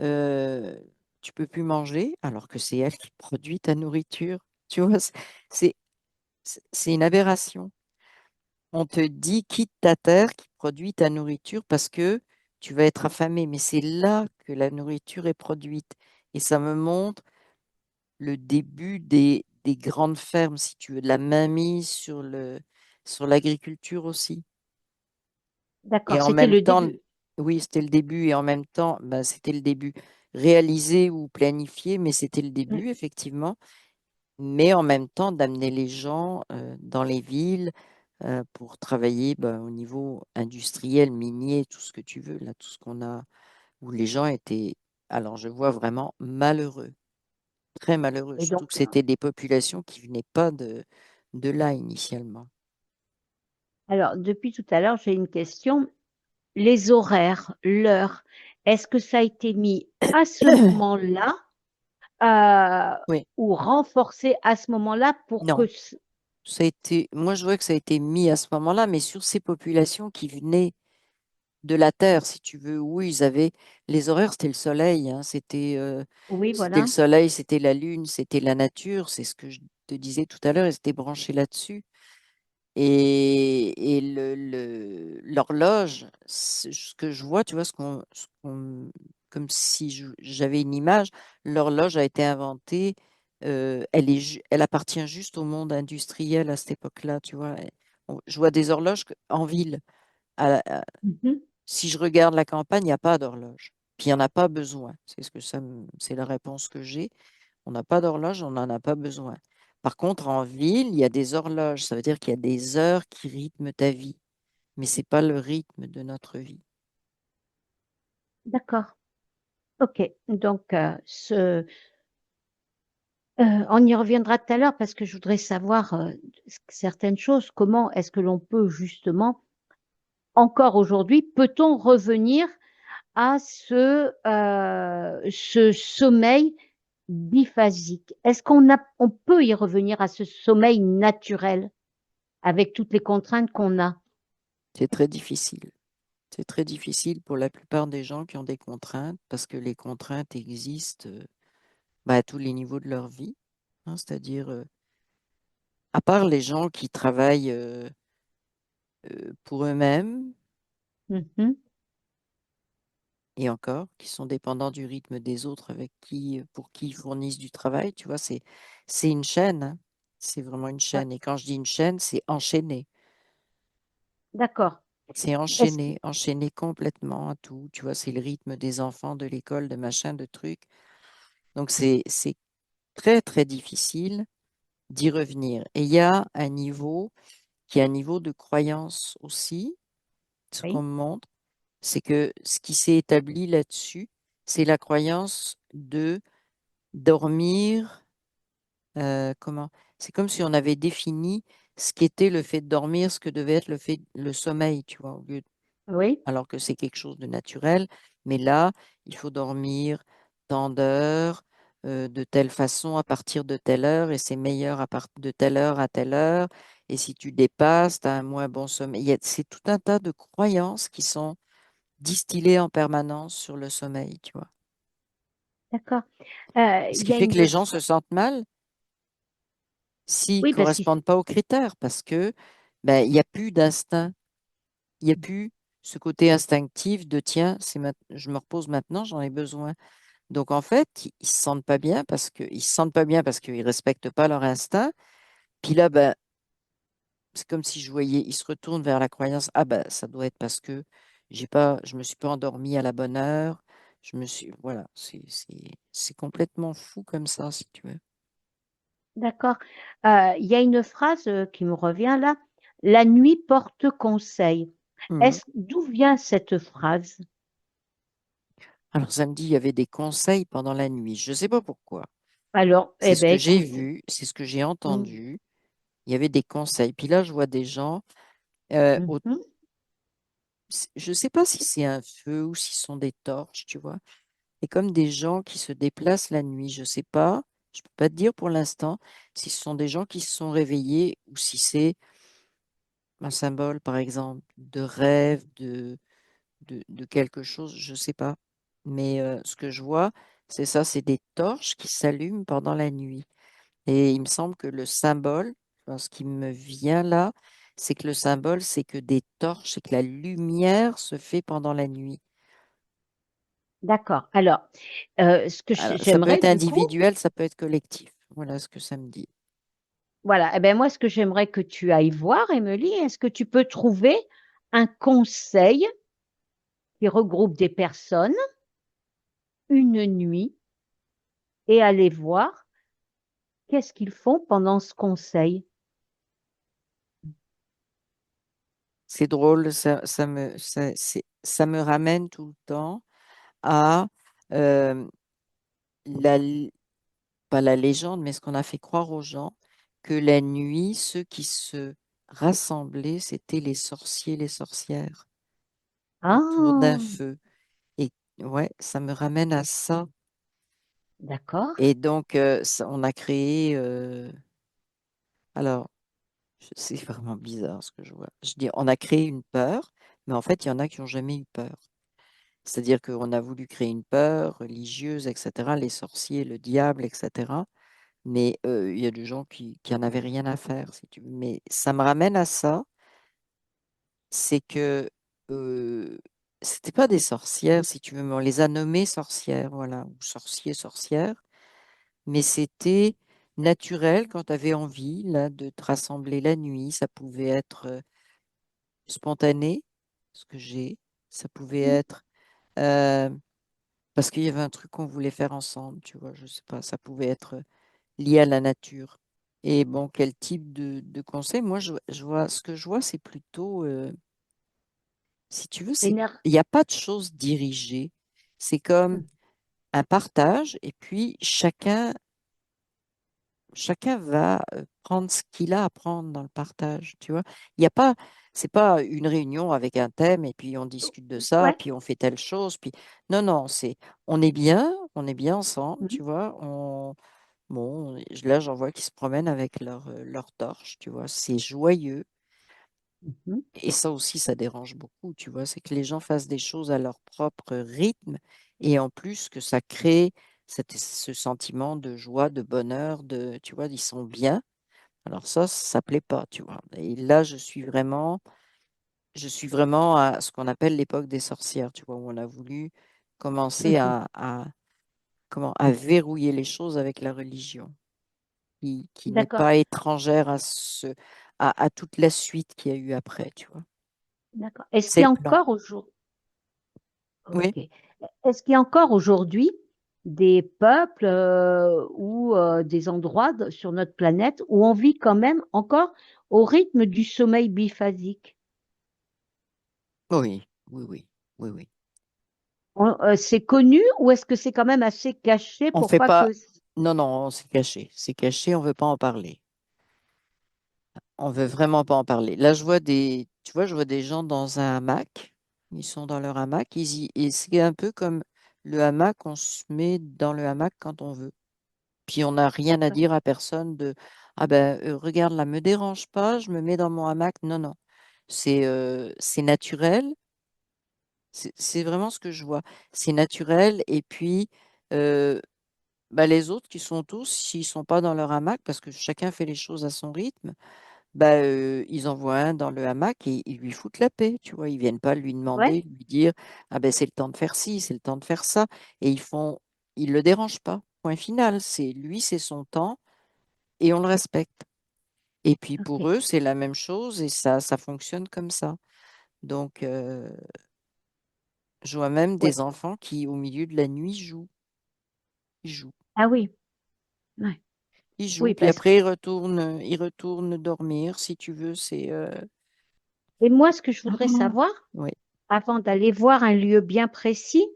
euh, tu peux plus manger, alors que c'est elle qui produit ta nourriture. Tu vois, c'est c'est une aberration. On te dit quitte ta terre qui produit ta nourriture parce que tu vas être affamé, mais c'est là que la nourriture est produite. Et ça me montre le début des grandes fermes, si tu veux, de la mainmise sur l'agriculture aussi. Et D'accord, en c'était même le temps, début. oui, c'était le début, et en même temps, ben, c'était le début réalisé ou planifié, mais c'était le Mm. début, effectivement. Mais en même temps, d'amener les gens dans les villes pour travailler ben, au niveau industriel, minier, tout ce que tu veux, là, tout ce qu'on a, où les gens étaient, alors je vois vraiment malheureux, très malheureux, Et surtout donc, que c'était des populations qui venaient pas de là initialement. alors, depuis tout à l'heure, j'ai une question. Les horaires, l'heure, est-ce que ça a été mis à ce moment-là Oui, ou renforcé à ce moment-là pour non, que... moi je vois que ça a été mis à ce moment-là, mais sur ces populations qui venaient de la Terre, si tu veux, où ils avaient, les horaires, c'était le soleil, hein, Oui, c'était le voilà. soleil, c'était la lune, c'était la nature, c'est ce que je te disais tout à l'heure, ils étaient branchés là-dessus. Et l'horloge, ce que je vois, tu vois, comme si j'avais une image. L'horloge a été inventée, elle appartient juste au monde industriel à cette époque-là, tu vois. Je vois des horloges en ville. Mhm. Si je regarde la campagne, il n'y a pas d'horloge. Puis il n'y en a pas besoin. C'est la réponse que j'ai. On n'a pas d'horloge, on n'en a pas besoin. Par contre, en ville, il y a des horloges. Ça veut dire qu'il y a des heures qui rythment ta vie. Mais ce n'est pas le rythme de notre vie. D'accord. OK. Donc, on y reviendra tout à l'heure parce que je voudrais savoir certaines choses. Comment est-ce que l'on peut justement, encore aujourd'hui, peut-on revenir à ce sommeil biphasique? Est-ce on peut y revenir à ce sommeil naturel avec toutes les contraintes qu'on a? C'est très difficile. C'est très difficile pour la plupart des gens qui ont des contraintes parce que les contraintes existent à tous les niveaux de leur vie, hein. C'est-à-dire, à part les gens qui travaillent pour eux-mêmes, Mhm. et encore, qui sont dépendants du rythme des autres pour qui ils fournissent du travail, tu vois, c'est une chaîne, hein. C'est vraiment une Ouais, chaîne. Et quand je dis une chaîne, c'est enchaîné. d'accord. C'est Est-ce, enchaîné, enchaîné complètement à tout. Tu vois, c'est le rythme des enfants, de l'école, de machin, de trucs. Donc, c'est très, très difficile d'y revenir. Et il y a un niveau qui est un niveau de croyance aussi. Ce qu'on oui, me montre, c'est que ce qui s'est établi là-dessus, c'est la croyance de dormir. Comment? C'est comme si on avait défini ce qu'était le fait de dormir, ce que devait être le sommeil, tu vois, oui, alors que c'est quelque chose de naturel. Mais là, il faut dormir tant d'heures, de telle façon, à partir de telle heure, et c'est meilleur à partir de telle heure à telle heure. Et si tu dépasses, tu as un moins bon sommeil. C'est tout un tas de croyances qui sont distillées en permanence sur le sommeil, tu vois. d'accord. Ce Il qui y a fait que une, les gens se sentent mal s'ils ne oui, parce qu'il, correspondent pas aux critères, parce que ben, il n'y a plus d'instinct, il n'y a plus ce côté instinctif de tiens, je me repose maintenant, j'en ai besoin. Donc en fait, ils se sentent pas bien parce qu'ils respectent pas leur instinct. Puis là, ben, c'est comme si je voyais, ils se retournent vers la croyance, ah ben, ça doit être parce que je me suis pas endormi à la bonne heure. Voilà, c'est complètement fou comme ça, si tu veux. d'accord. Il y a une phrase qui me revient là. La nuit porte conseil. Mhm. D'où vient cette phrase? Alors, samedi, il y avait des conseils pendant la nuit. Je ne sais pas pourquoi. Alors, C'est eh ce ben, que j'ai écoute, vu, c'est ce que j'ai mm, entendu. Il y avait des conseils. Puis là, je vois des gens. euh, au- mhm, je ne sais pas si c'est un feu ou si ce sont des torches, tu vois. Et comme des gens qui se déplacent la nuit. Je ne sais pas. Je ne peux pas te dire pour l'instant si ce sont des gens qui se sont réveillés ou si c'est un symbole, par exemple, de rêve, de quelque chose. Je ne sais pas. Mais ce que je vois, c'est ça, c'est des torches qui s'allument pendant la nuit. Et il me semble que le symbole, enfin, ce qui me vient là, c'est que le symbole, c'est que des torches, c'est que la lumière se fait pendant la nuit. d'accord. Alors, ce que Alors, ça peut j'aimerais être du coup, individuel, ça peut être collectif. Voilà ce que ça me dit. voilà, eh ben moi, ce que j'aimerais que tu ailles voir, Émilie, est-ce que tu peux trouver un conseil qui regroupe des personnes une nuit et aller voir qu'est-ce qu'ils font pendant ce conseil? C'est drôle, ça me ramène tout le temps à euh, la, pas la légende, mais ce qu'on a fait croire aux gens, que la nuit, ceux qui se rassemblaient, c'était les sorciers, les sorcières, autour d'un Ah, feu. Et ouais, ça me ramène à ça. d'accord, Et donc, on a créé. Alors, c'est vraiment bizarre ce que je vois. Je dis, on a créé une peur, mais en fait, il y en a qui n'ont jamais eu peur. C'est-à-dire qu'on a voulu créer une peur religieuse, etc., les sorciers, le diable, etc. Mais il y a des gens qui en avaient rien à faire, si tu veux. Mais ça me ramène à ça, c'est que euh, c'était pas des sorcières, si tu veux, mais on les a nommées sorcières, voilà, ou sorciers, sorcières, mais c'était naturel quand tu avais envie, là, de te rassembler la nuit. Ça pouvait être spontané, ce que j'ai, ça pouvait Mhm. être euh, parce qu'il y avait un truc qu'on voulait faire ensemble, tu vois, je sais pas, ça pouvait être lié à la nature. Et bon, quel type de conseil? Moi, je vois, ce que je vois, c'est plutôt, si tu veux, Éner- il n'y a pas de choses dirigées. C'est comme Mhm. un partage et puis chacun va prendre ce qu'il a à prendre dans le partage, tu vois. Il n'y a pas, c'est pas une réunion avec un thème et puis on discute de ça, Ouais. puis on fait telle chose, puis non, non, on est bien ensemble, tu Mhm. vois. Bon, là, j'en vois qui se promènent avec leur torche, tu vois. C'est joyeux. Mhm. Et ça aussi, ça dérange beaucoup, tu vois. C'est que les gens fassent des choses à leur propre rythme et en plus que ça crée ce sentiment de joie, de bonheur, tu vois, ils sont bien. Alors ça plaît pas, tu vois. Et là, je suis vraiment à ce qu'on appelle l'époque des sorcières, tu vois, où on a voulu commencer Mhm. à verrouiller les choses avec la religion, qui n'est D'accord, pas étrangère à toute la suite qu'il y a eu après, tu vois. d'accord. Est-ce C'est qu'il y le a plan. encore aujourd'hui, Oui, ok. Est-ce qu'il y a encore aujourd'hui des peuples ou des endroits sur notre planète où on vit quand même encore au rythme du sommeil biphasique? oui, oui, oui, oui, oui. C'est connu ou est-ce que c'est quand même assez caché On pour fait pas pas. que... Non, non, c'est caché, on veut pas en parler. On veut vraiment pas en parler. Là, tu vois, je vois des gens dans un hamac. Ils sont dans leur hamac. Et c'est un peu comme le hamac, on se met dans le hamac quand on veut. Puis on n'a rien à D'accord, dire à personne de ah ben regarde là, me dérange pas, je me mets dans mon hamac. Non, non. C'est naturel. C'est vraiment ce que je vois. C'est naturel. Et puis euh, bah, les autres qui sont tous, s'ils sont pas dans leur hamac, parce que chacun fait les choses à son rythme, bah, ils envoient un dans le hamac et ils lui foutent la paix, tu vois. Ils viennent pas lui ouais, demander, lui dire, ah ben c'est le temps de faire ci, c'est le temps de faire ça. Et ils le dérangent pas. Point final. C'est son temps et on le respecte. Et puis ok, pour eux, c'est la même chose et ça fonctionne comme ça. Donc, je vois même ouais. des enfants qui, au milieu de la nuit, jouent. Ils jouent. Ah oui, ouais. Ils jouent, Oui, puis parce que... après ils retournent dormir, si tu veux. Et moi, ce que je voudrais savoir, Oui. avant d'aller voir un lieu bien précis,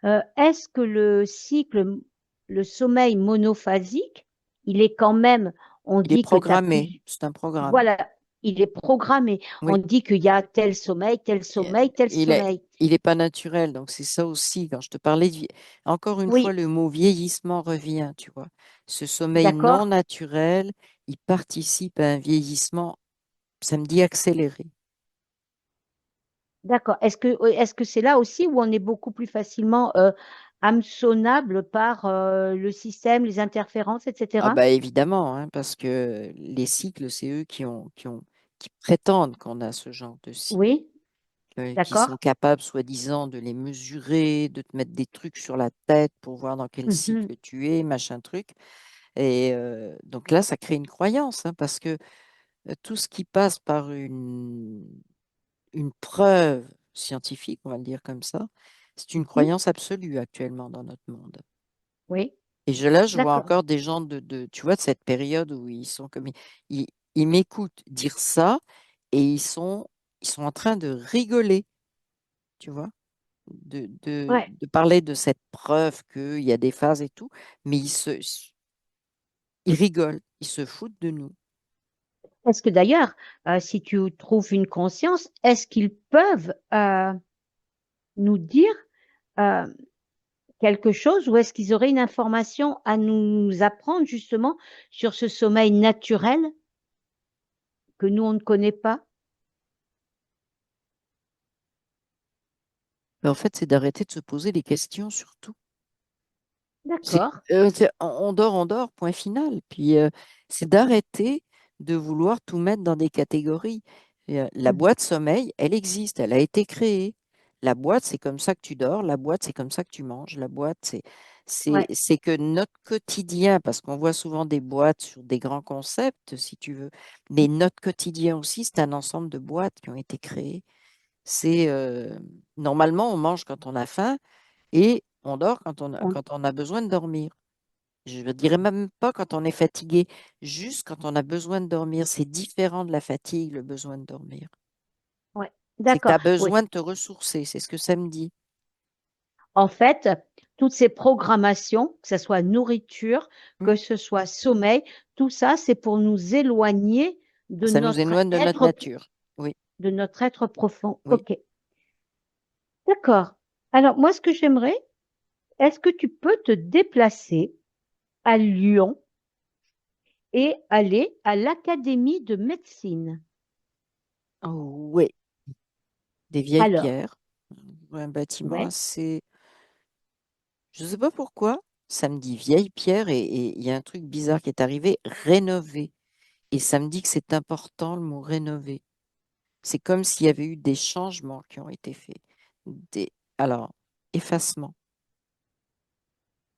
est-ce que le sommeil monophasique, il est quand même, on Il est dit que tu as programmé, plus, c'est un programme. voilà, il est programmé. On Oui. dit qu'il y a tel sommeil, tel Et, sommeil, tel Il est, sommeil. il est pas naturel, donc c'est ça aussi. Quand je te parlais encore une fois, Oui, le mot vieillissement revient, tu vois. Ce sommeil non d'accord, naturel, il participe à un vieillissement, ça me dit accéléré. d'accord. Est-ce que c'est là aussi où on est beaucoup plus facilement hameçonnable par le système, les interférences, Ah etc.? bah évidemment, hein, parce que les cycles, c'est eux qui prétendent qu'on a ce genre de cycle, Oui, qui sont d'accord. capables, soi-disant, de les mesurer, de te mettre des trucs sur la tête pour voir dans quel Mhm, cycle tu es, machin truc. Et donc là, ça crée une croyance, hein, parce que tout ce qui passe par une preuve scientifique, on va le dire comme ça, c'est une mhm. croyance absolue actuellement dans notre monde. Oui, Et là, je vois d'accord. encore des gens tu vois, de cette période où ils sont comme, ils m'écoutent dire ça et ils sont en train de rigoler, tu vois, Ouais. de parler de cette preuve qu'il y a des phases et tout, mais ils rigolent, ils se foutent de nous. Est-ce que d'ailleurs, si tu trouves une conscience, est-ce qu'ils peuvent nous dire euh, quelque chose ou est-ce qu'ils auraient une information à nous apprendre justement sur ce sommeil naturel que nous, on ne connaît pas? Mais en fait, c'est d'arrêter de se poser des questions surtout. D'accord. On dort, point final. Puis c'est d'arrêter de vouloir tout mettre dans des catégories. La Mhm. boîte sommeil, elle existe, elle a été créée. La boîte, c'est comme ça que tu dors. La boîte, c'est comme ça que tu manges. La boîte, Ouais, c'est que notre quotidien, parce qu'on voit souvent des boîtes sur des grands concepts, si tu veux, mais notre quotidien aussi, c'est un ensemble de boîtes qui ont été créées. C'est normalement, on mange quand on a faim et on dort on- quand on a besoin de dormir. Je ne dirais même pas quand on est fatigué, juste quand on a besoin de dormir. C'est différent de la fatigue, le besoin de dormir. ouais, C'est que tu d'accord. as Oui. besoin de te ressourcer, c'est ce que ça me dit. En fait, toutes ces programmations, que ce soit nourriture, Mm. que ce soit sommeil, tout ça, c'est pour nous éloigner Ça nous éloigne de notre nature. Oui, de notre être profond. oui. OK, d'accord. Alors, moi, ce que j'aimerais, est-ce que tu peux te déplacer à Lyon et aller à l'Académie de médecine? Oh, oui, des vieilles Alors, pierres. Un bâtiment ouais, assez. Je ne sais pas pourquoi, ça me dit vieille pierre et il y a un truc bizarre qui est arrivé, rénover. Et ça me dit que c'est important le mot rénover. C'est comme s'il y avait eu des changements qui ont été faits. Des... Alors, effacement.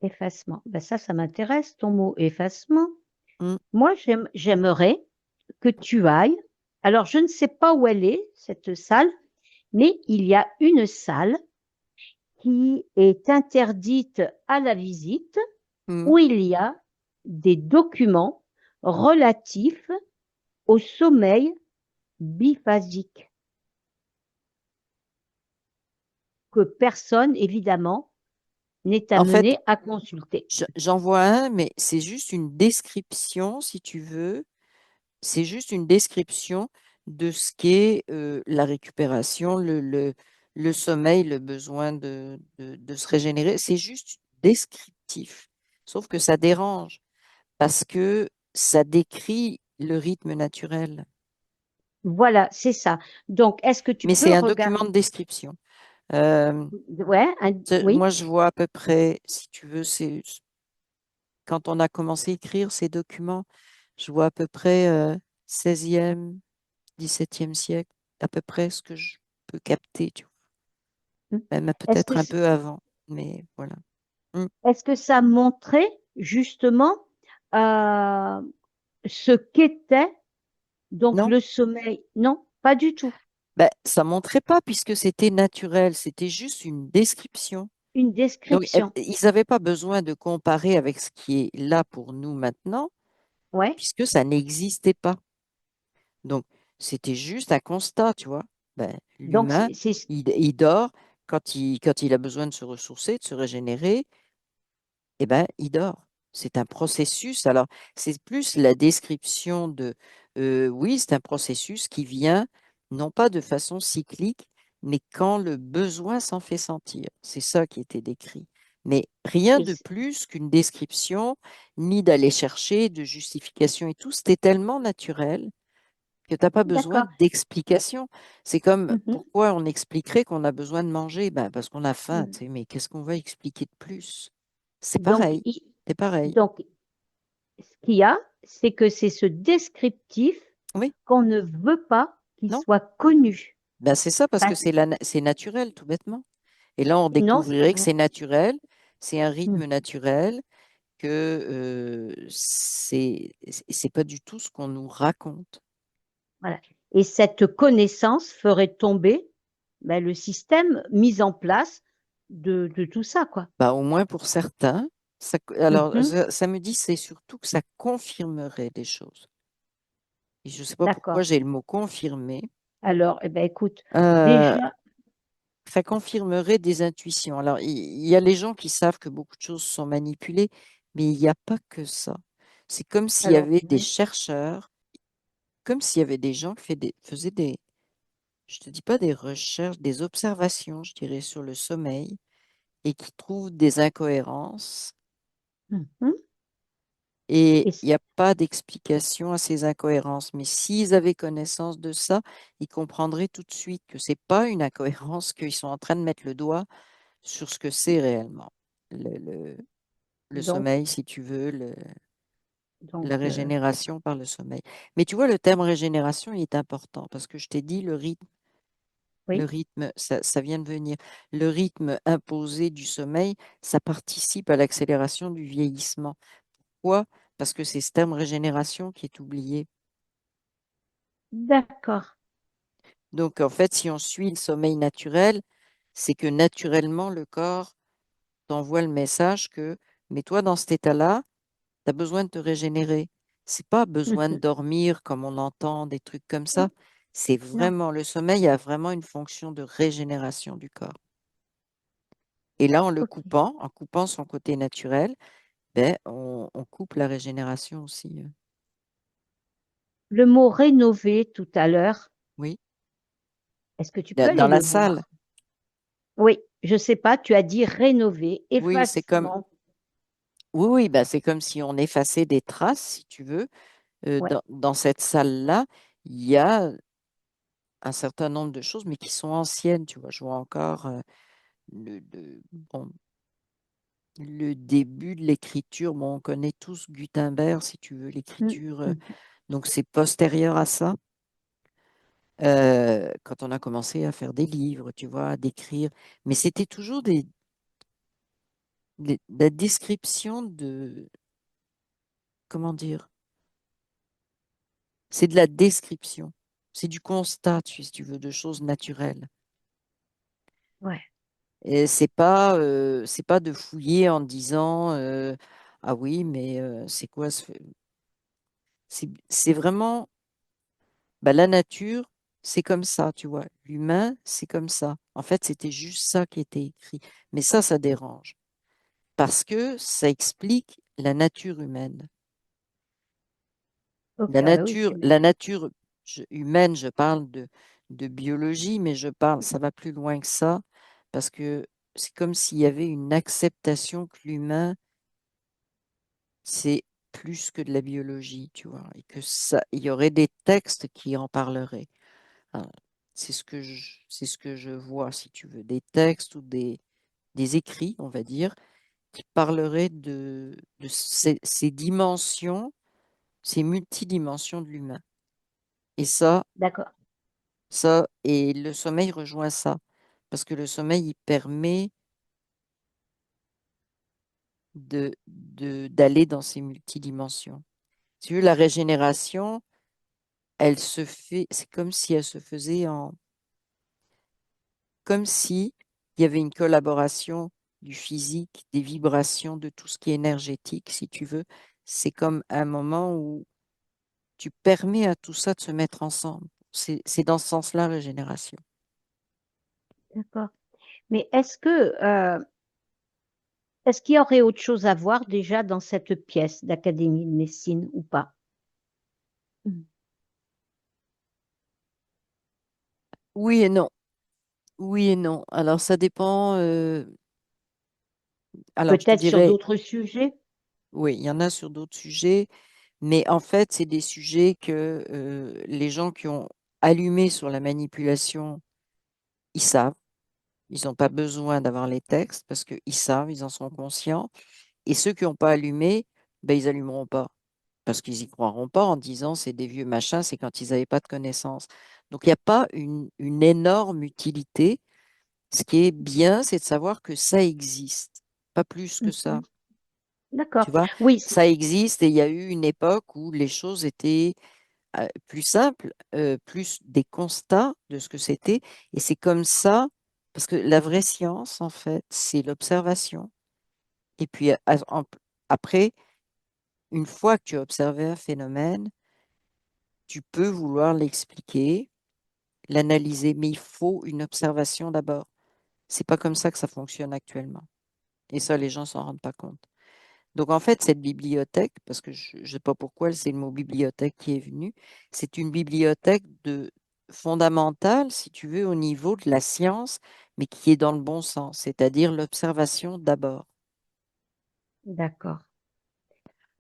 effacement. Ben ça m'intéresse, ton mot effacement. Mm, Moi, j'aimerais que tu ailles. Alors, je ne sais pas où elle est, cette salle, mais il y a une salle qui est interdite à la visite mm. où il y a des documents relatifs au sommeil biphasique que personne, évidemment, n'est En fait, amené à consulter. j'en vois un, mais c'est juste une description, si tu veux. C'est juste une description de ce qu'est la récupération, le sommeil, le besoin de se régénérer. C'est juste descriptif. Sauf que ça dérange parce que ça décrit le rythme naturel. Voilà, c'est ça. Donc, est-ce que tu Mais peux c'est un document regarder? de description. Euh, Ouais, oui. Moi, je vois à peu près, si tu veux, c'est quand on a commencé à écrire ces documents, je vois à peu près 16e, 17e siècle, à peu près ce que je peux capter, tu vois. Même Est-ce peut-être que, un peu avant, mais voilà. Mm. est-ce que ça montrait justement euh, ce qu'était donc Non, le sommeil? Non, pas du tout. ben, ça montrait pas puisque c'était naturel, c'était juste une description. Une Donc, description. ils n'avaient pas besoin de comparer avec ce qui est là pour nous maintenant, Ouais. puisque ça n'existait pas. Donc, c'était juste un constat, tu vois. Ben, Donc, l'humain, il dort quand il a besoin de se ressourcer, de se régénérer, eh ben, il dort. C'est un processus. Alors, c'est plus la description de, oui, c'est un processus qui vient non pas de façon cyclique, mais quand le besoin s'en fait sentir. C'est ça qui était décrit. Mais rien et de plus qu'une description, ni d'aller chercher de justification et tout. C'était tellement naturel que tu n'as pas besoin d'accord. d'explication. C'est comme Mhm. pourquoi on expliquerait qu'on a besoin de manger? Ben, parce qu'on a faim, tu Mhm. sais, mais qu'est-ce qu'on va expliquer de plus? C'est Donc, pareil, c'est pareil. donc, ce qu'il y a, c'est que c'est ce descriptif Oui, qu'on ne veut pas qu'il non? soit connu. Ben, c'est ça parce que Parce, c'est naturel, tout bêtement. Et là, on non, découvrirait que c'est naturel, c'est un mhm. rythme naturel, que c'est pas du tout ce qu'on nous raconte. Voilà. Et cette connaissance ferait tomber ben, le système mis en place de tout ça, quoi. Ben, au moins pour certains. Alors, Mhm. ça me dit, c'est surtout que ça confirmerait des choses. Et je ne sais pas pourquoi D'accord. j'ai le mot confirmer. Alors, eh ben, écoute, Euh, déjà, Ça confirmerait des intuitions. Alors, il y a les gens qui savent que beaucoup de choses sont manipulées, mais il n'y a pas que ça. C'est comme s'il y alors, avait des oui, chercheurs, comme s'il y avait des gens qui faisaient des, je te dis pas des recherches, des observations, je dirais, sur le sommeil et qui trouvent des incohérences. mhm. Et Et il n'y a pas d'explication à ces incohérences. Mais s'ils avaient connaissance de ça, ils comprendraient tout de suite que c'est pas une incohérence, qu'ils sont en train de mettre le doigt sur ce que c'est réellement. Le, le- le donc, sommeil, si tu veux, donc, la régénération par le sommeil. Mais tu vois, le terme régénération il est important parce que je t'ai dit le rythme. Le Oui, rythme, ça vient de venir. Le rythme imposé du sommeil, ça participe à l'accélération du vieillissement. Pourquoi? Parce que c'est ce terme régénération qui est oublié. d'accord. Donc, en fait, si on suit le sommeil naturel, c'est que naturellement, le corps t'envoie le message que, mais toi, dans cet état-là, tu as besoin de te régénérer. C'est pas besoin de dormir comme on entend des trucs comme ça. C'est Non, vraiment, le sommeil a vraiment une fonction de régénération du corps. Et là, ok. en coupant son côté naturel, ben, on coupe la régénération aussi. Le mot rénover tout à l'heure, Oui, est-ce que tu peux aller dans la le salle. voir? Oui, je sais pas, tu as dit rénover, Oui, c'est comme, effacement. oui, oui, ben, c'est comme si on effaçait des traces, si tu veux. Ouais. Dans cette salle-là, il y a un certain nombre de choses, mais qui sont anciennes. Tu vois, je vois encore bon, le début de l'écriture. Bon, on connaît tous Gutenberg, si tu veux, Mm, l'écriture. mm. Donc, c'est postérieur à ça. Quand on a commencé à faire des livres, tu vois, à d'écrire. Mais c'était toujours la description de, comment dire, c'est de la description. C'est du constat, si tu veux, de choses naturelles. Ouais, Et c'est pas de fouiller en disant ah oui, mais c'est quoi c'est vraiment bah, la nature, c'est comme ça, tu vois. L'humain, c'est comme ça. En fait, c'était juste ça qui était écrit. Mais ça dérange parce que ça explique la nature humaine. ok, ah bah oui, c'est La nature humaine, je parle de biologie, mais je parle, ça va plus loin que ça, parce que c'est comme s'il y avait une acceptation que l'humain, c'est plus que de la biologie, tu vois, et que ça, il y aurait des textes qui en parleraient. Hein, c'est ce que je vois, si tu veux, des textes ou des écrits, on va dire, qui parleraient de ces dimensions, ces multidimensions de l'humain. Et d'accord, et le sommeil rejoint ça, parce que le sommeil, il permet d'aller dans ces multidimensions. Si tu veux, la régénération, elle se fait, c'est comme si elle se faisait comme si il y avait une collaboration du physique, des vibrations, de tout ce qui est énergétique, si tu veux. C'est comme un moment où tu permets à tout ça de se mettre ensemble. C'est dans ce sens-là, régénération. d'accord. Mais est-ce qu'il y aurait autre chose à voir déjà dans cette pièce d'Académie de médecine ou pas? Mm. Oui et non. Oui et non. Alors, ça dépend. Alors, je te Peut-être sur dirais, d'autres sujets? oui, il y en a sur d'autres sujets, mais en fait, c'est des sujets que les gens qui ont allumé sur la manipulation, ils savent. Ils n'ont pas besoin d'avoir les textes parce qu'ils savent, ils en sont conscients. Et ceux qui n'ont pas allumé, ben, ils allumeront pas parce qu'ils y croiront pas en disant c'est des vieux machins, c'est quand ils n'avaient pas de connaissances. Donc, il n'y a pas une énorme utilité. Ce qui est bien, c'est de savoir que ça existe, pas plus que ça. Mhm. D'accord. Tu vois, Oui, ça existe et il y a eu une époque où les choses étaient plus simples, plus des constats de ce que c'était. Et c'est comme ça, parce que la vraie science, en fait, c'est l'observation. Et puis après, une fois que tu as observé un phénomène, tu peux vouloir l'expliquer, l'analyser, mais il faut une observation d'abord. C'est pas comme ça que ça fonctionne actuellement. Et ça, les gens s'en rendent pas compte. Donc, en fait, cette bibliothèque, parce que je ne sais pas pourquoi c'est le mot bibliothèque qui est venu, c'est une bibliothèque fondamentale, si tu veux, au niveau de la science, mais qui est dans le bon sens, c'est-à-dire l'observation d'abord. d'accord.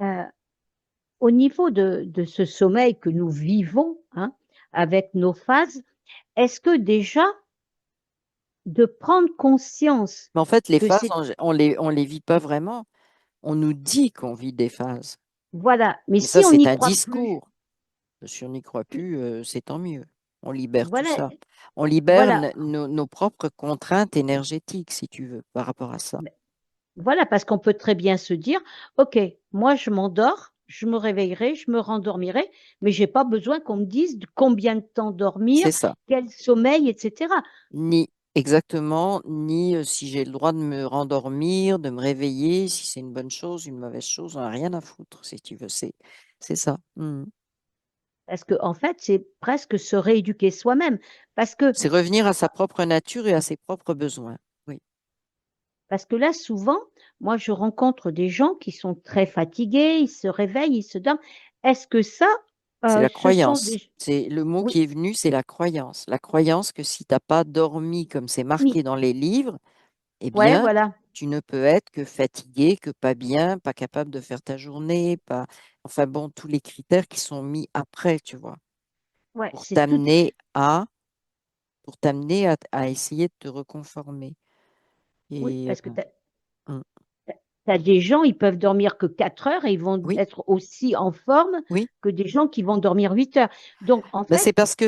Euh, Au niveau de ce sommeil que nous vivons, hein, avec nos phases, est-ce que déjà de prendre conscience Mais en fait, les que phases, c'est, on les vit pas vraiment. On nous dit qu'on vit des phases. voilà, mais Mais ça, si on c'est n'y un croit plus, discours. Si on n'y croit plus, c'est tant mieux. On libère tout voilà, ça. On libère Voilà, nos propres contraintes énergétiques, si tu veux, par rapport à ça. voilà, parce qu'on peut très bien se dire, OK, moi je m'endors, je me réveillerai, je me rendormirai, mais j'ai pas besoin qu'on me dise de combien de temps dormir, C'est ça. quel sommeil, etc. Ni exactement, ni si j'ai le droit de me rendormir, de me réveiller, si c'est une bonne chose, une mauvaise chose, on n'a rien à foutre, si tu veux. C'est ça. Mhm. Parce que, en fait, c'est presque se rééduquer soi-même. Parce que, C'est revenir à sa propre nature et à ses propres besoins. Oui, parce que là, souvent, moi, je rencontre des gens qui sont très fatigués, ils se réveillent, ils se dorment. Est-ce que ça, c'est la ce sont croyance. des... C'est le mot Oui, qui est venu, c'est la croyance. La croyance que si tu n'as pas dormi comme c'est oui, marqué dans les livres, eh ouais, bien, voilà. tu ne peux être que fatigué, que pas bien, pas capable de faire ta journée, pas... Enfin bon, tous les critères qui sont mis après, tu vois, Ouais, pour c'est tout. t'amener à, à essayer de te reconformer. Oui, Et parce que hum, t'as des gens, ils peuvent dormir que 4 heures et ils vont oui, être aussi en forme oui. que des gens qui vont dormir 8 heures. Donc, en Ben, fait, c'est parce que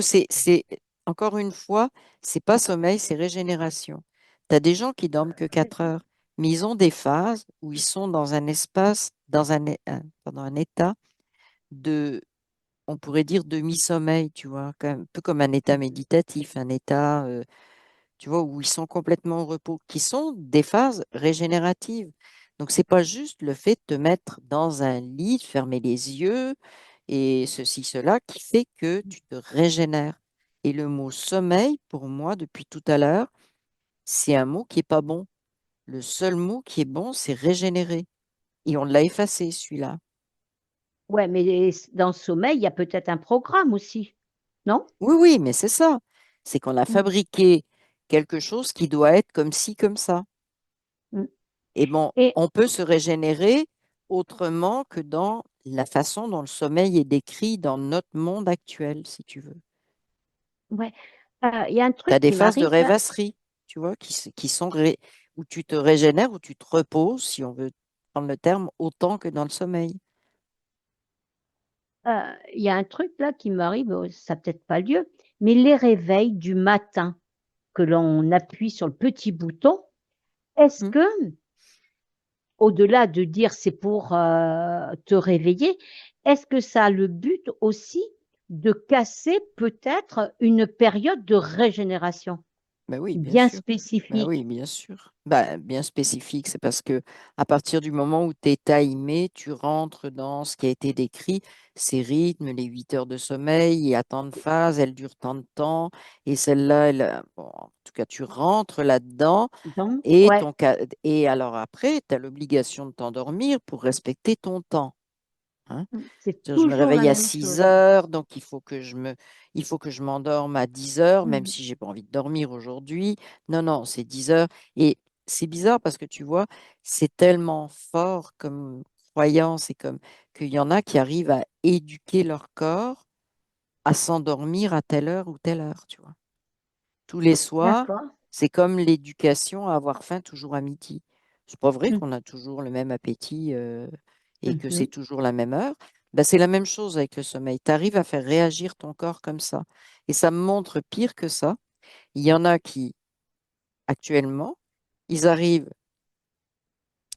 encore une fois, c'est pas sommeil, c'est régénération. Tu as des gens qui dorment que 4 heures, mais ils ont des phases où ils sont dans un espace, pardon, un état de, on pourrait dire demi-sommeil, tu vois, un peu comme un état méditatif, un état, tu vois, où ils sont complètement au repos, qui sont des phases régénératives. Donc, c'est pas juste le fait de te mettre dans un lit, de fermer les yeux et ceci, cela, qui fait que tu te régénères. Et le mot sommeil, pour moi, depuis tout à l'heure, c'est un mot qui est pas bon. Le seul mot qui est bon, c'est régénérer. Et on l'a effacé, celui-là. ouais, mais dans le sommeil, il y a peut-être un programme aussi, non? Oui, oui, mais c'est ça. C'est qu'on a Mm, fabriqué quelque chose qui doit être comme ci, comme ça. mm. Et bon, Et on peut se régénérer autrement que dans la façon dont le sommeil est décrit dans notre monde actuel, si tu veux. ouais, il y a un Tu as truc des qui phases de m'arrive là. rêvasserie, tu vois, où tu te régénères, où tu te reposes, si on veut prendre le terme, autant que dans le sommeil. Il y a un truc là qui m'arrive, ça n'a peut-être pas lieu, mais les réveils du matin que l'on appuie sur le petit bouton, est-ce Hmm. que, au-delà de dire c'est pour te réveiller, est-ce que ça a le but aussi de casser peut-être une période de régénération Ben oui, bien bien sûr. Ben oui, spécifique? bien sûr. Ben, bien spécifique, c'est parce que à partir du moment où tu es timé, tu rentres dans ce qui a été décrit, ces rythmes, les 8 heures de sommeil, il y a tant de phases, elles durent tant de temps, et celle-là, bon, en tout cas, tu rentres là-dedans, Donc, et, ouais, et alors après, tu as l'obligation de t'endormir pour respecter ton temps. Hein. c'est C'est-à-dire, je me toujours la réveille à même 6 chose. heures, donc il faut que je m'endorme à 10 heures, même Mm. si j'ai pas envie de dormir aujourd'hui. Non, non, c'est 10 heures. Et c'est bizarre parce que tu vois, c'est tellement fort comme croyance et comme qu'il y en a qui arrivent à éduquer leur corps à s'endormir à telle heure ou telle heure, tu vois. Tous les soirs, D'accord. c'est comme l'éducation à avoir faim toujours à midi. C'est pas vrai Mm. qu'on a toujours le même appétit et que c'est Mhm. toujours la même heure. Ben, c'est la même chose avec le sommeil. Tu arrives à faire réagir ton corps comme ça. Et ça me montre pire que ça. Il y en a qui, actuellement, ils arrivent,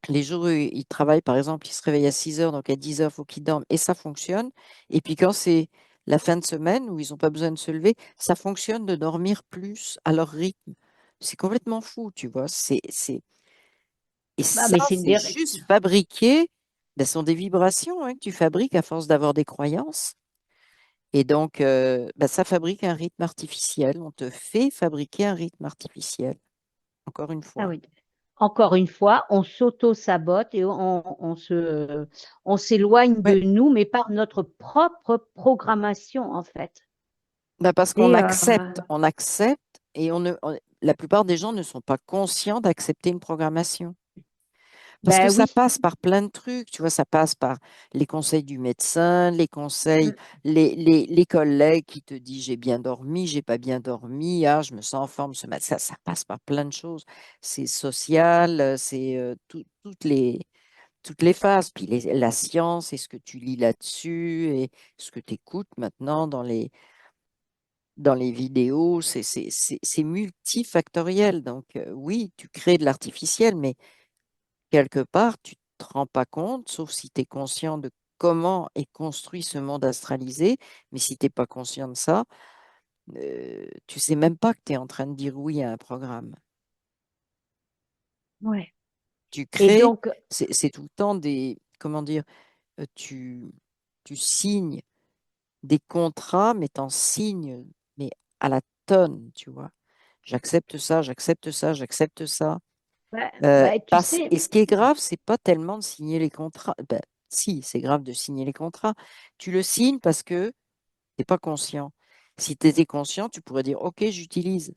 les jours où ils travaillent, par exemple, ils se réveillent à 6 heures, donc à 10 heures, il faut qu'ils dorment et ça fonctionne. Et puis quand c'est la fin de semaine où ils n'ont pas besoin de se lever, ça fonctionne de dormir plus à leur rythme. C'est complètement fou, tu vois. Et Bah, ça, mais c'est une c'est des... juste fabriqué. Ben, ce sont des vibrations hein, que tu fabriques à force d'avoir des croyances. Et donc, ben, ça fabrique un rythme artificiel. On te fait fabriquer un rythme artificiel, encore une Ah fois. oui. Encore une fois, on s'auto-sabote et on s'éloigne Ouais. de nous, mais par notre propre programmation, en fait. Ben, parce qu'on Et on accepte et la plupart des gens ne sont pas conscients d'accepter une programmation. Parce que ben ça oui. passe par plein de trucs, tu vois, ça passe par les conseils du médecin, les conseils, Mm. les collègues qui te disent j'ai bien dormi, j'ai pas bien dormi, ah, je me sens en forme ce matin. Ça passe par plein de choses. C'est social, c'est toutes les phases. Puis la science et ce que tu lis là-dessus et ce que tu écoutes maintenant dans dans les vidéos, c'est multifactoriel. Donc, oui, tu crées de l'artificiel, mais quelque part, tu te rends pas compte, sauf si tu es conscient de comment est construit ce monde astralisé. Mais si tu n'es pas conscient de ça, tu sais même pas que tu es en train de dire oui à un programme. Ouais. Tu Et crées, donc, c'est tout le temps des, comment dire, euh, tu, tu signes des contrats, mais t'en signes, mais à la tonne, tu vois. J'accepte ça, j'accepte ça, j'accepte ça. tu sais, Et ce qui est grave, c'est pas tellement de signer les contrats. Ben, si, c'est grave de signer les contrats. Tu le signes parce que t'es pas conscient. Si tu étais conscient, tu pourrais dire OK, j'utilise.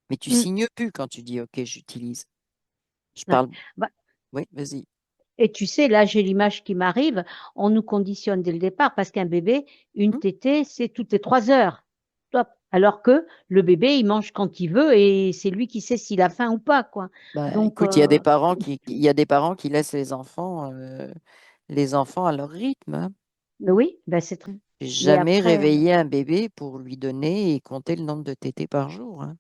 Mais tu mm, signes plus quand tu dis OK, j'utilise. Je ouais. parle. Bah, Oui, vas-y. et tu sais, là, j'ai l'image qui m'arrive. On nous conditionne dès le départ parce qu'un bébé, une Hmm. tétée, c'est toutes les 3 heures. Top. Alors que le bébé, il mange quand il veut et c'est lui qui sait s'il a faim ou pas, quoi. Ben, Donc, écoute, il y a des parents qui laissent les enfants à leur rythme, hein. oui, ben J'ai mais jamais après, réveillé un bébé pour lui donner et compter le nombre de tétés par jour, hein.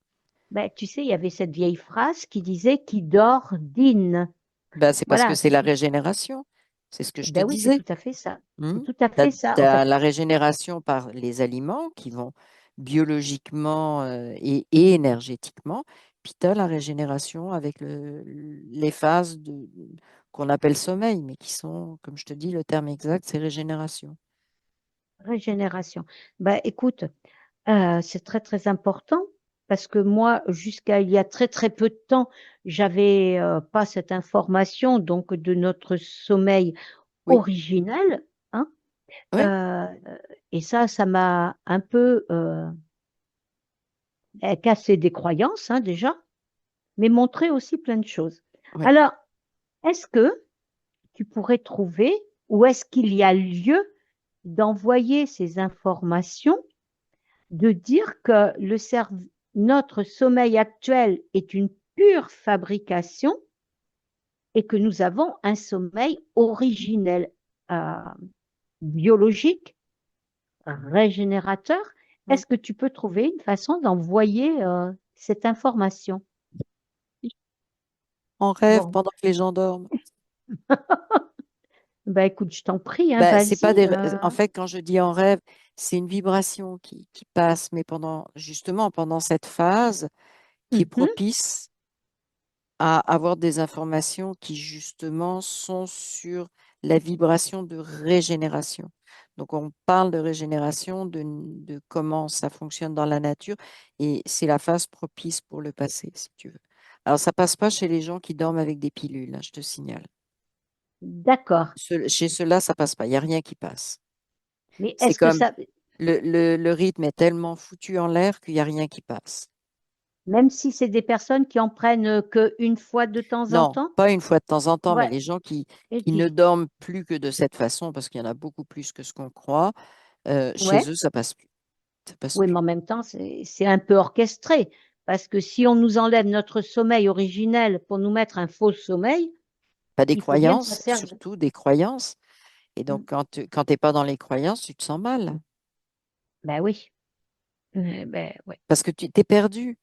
ben, tu sais, il y avait cette vieille phrase qui disait qui dort dîne. Ben, c'est parce que Voilà. c'est la régénération. C'est ce que je te Ben oui, c'est disais. tout à fait ça. Hmm. C'est tout à Tu fait ça, en as, fait. la régénération par les aliments qui vont biologiquement et énergétiquement. Puis tu as la régénération avec les phases qu'on appelle sommeil, mais qui sont, comme je te dis, le terme exact, c'est régénération. Régénération. Ben écoute, c'est très, très important parce que moi, jusqu'à il y a très, très peu de temps, j'avais pas cette information donc de notre sommeil Oui, originel, hein. oui, Euh, et ça m'a un peu cassé des croyances, hein, déjà, mais montré aussi plein de choses. oui. Alors, est-ce que tu pourrais trouver ou est-ce qu'il y a lieu d'envoyer ces informations, de dire que notre sommeil actuel est une pure fabrication et que nous avons un sommeil originel, euh, biologique, régénérateur? Hmm. Est-ce que tu peux trouver une façon d'envoyer cette information? On rêve Bon, pendant que les gens dorment. ben écoute, je t'en prie, hein, Ben, c'est pas vas-y. en fait, quand je dis en rêve, c'est une vibration qui passe, mais justement, pendant cette phase qui est Mhm, propice à avoir des informations qui, justement, sont sur la vibration de régénération. Donc, on parle de régénération, de comment ça fonctionne dans la nature, et c'est la phase propice pour le passer, si tu veux. Alors, ça passe pas chez les gens qui dorment avec des pilules, hein, je te signale. d'accord. Chez ceux-là, ça passe pas. Il n'y a rien qui passe. Mais C'est est-ce que comme ça, le rythme est tellement foutu en l'air qu'il n'y a rien qui passe. même si c'est des personnes qui en prennent qu'une fois de temps en Non, temps? pas une fois de temps en temps, mais Ouais, les gens et qui ne dis. dorment plus que de cette façon, parce qu'il y en a beaucoup plus que ce qu'on croit, chez Ouais, eux, ça passe plus. Ça passe oui, mais plus. en même temps, c'est un peu orchestré. Parce que si on nous enlève notre sommeil originel pour nous mettre un faux sommeil, Pas des il faut bien que ça croyances, serve. surtout des croyances. Et donc, Mm. quand tu n'es pas dans les croyances, tu te sens mal. Ben oui. Ben ouais. Parce que tu t'es perdu.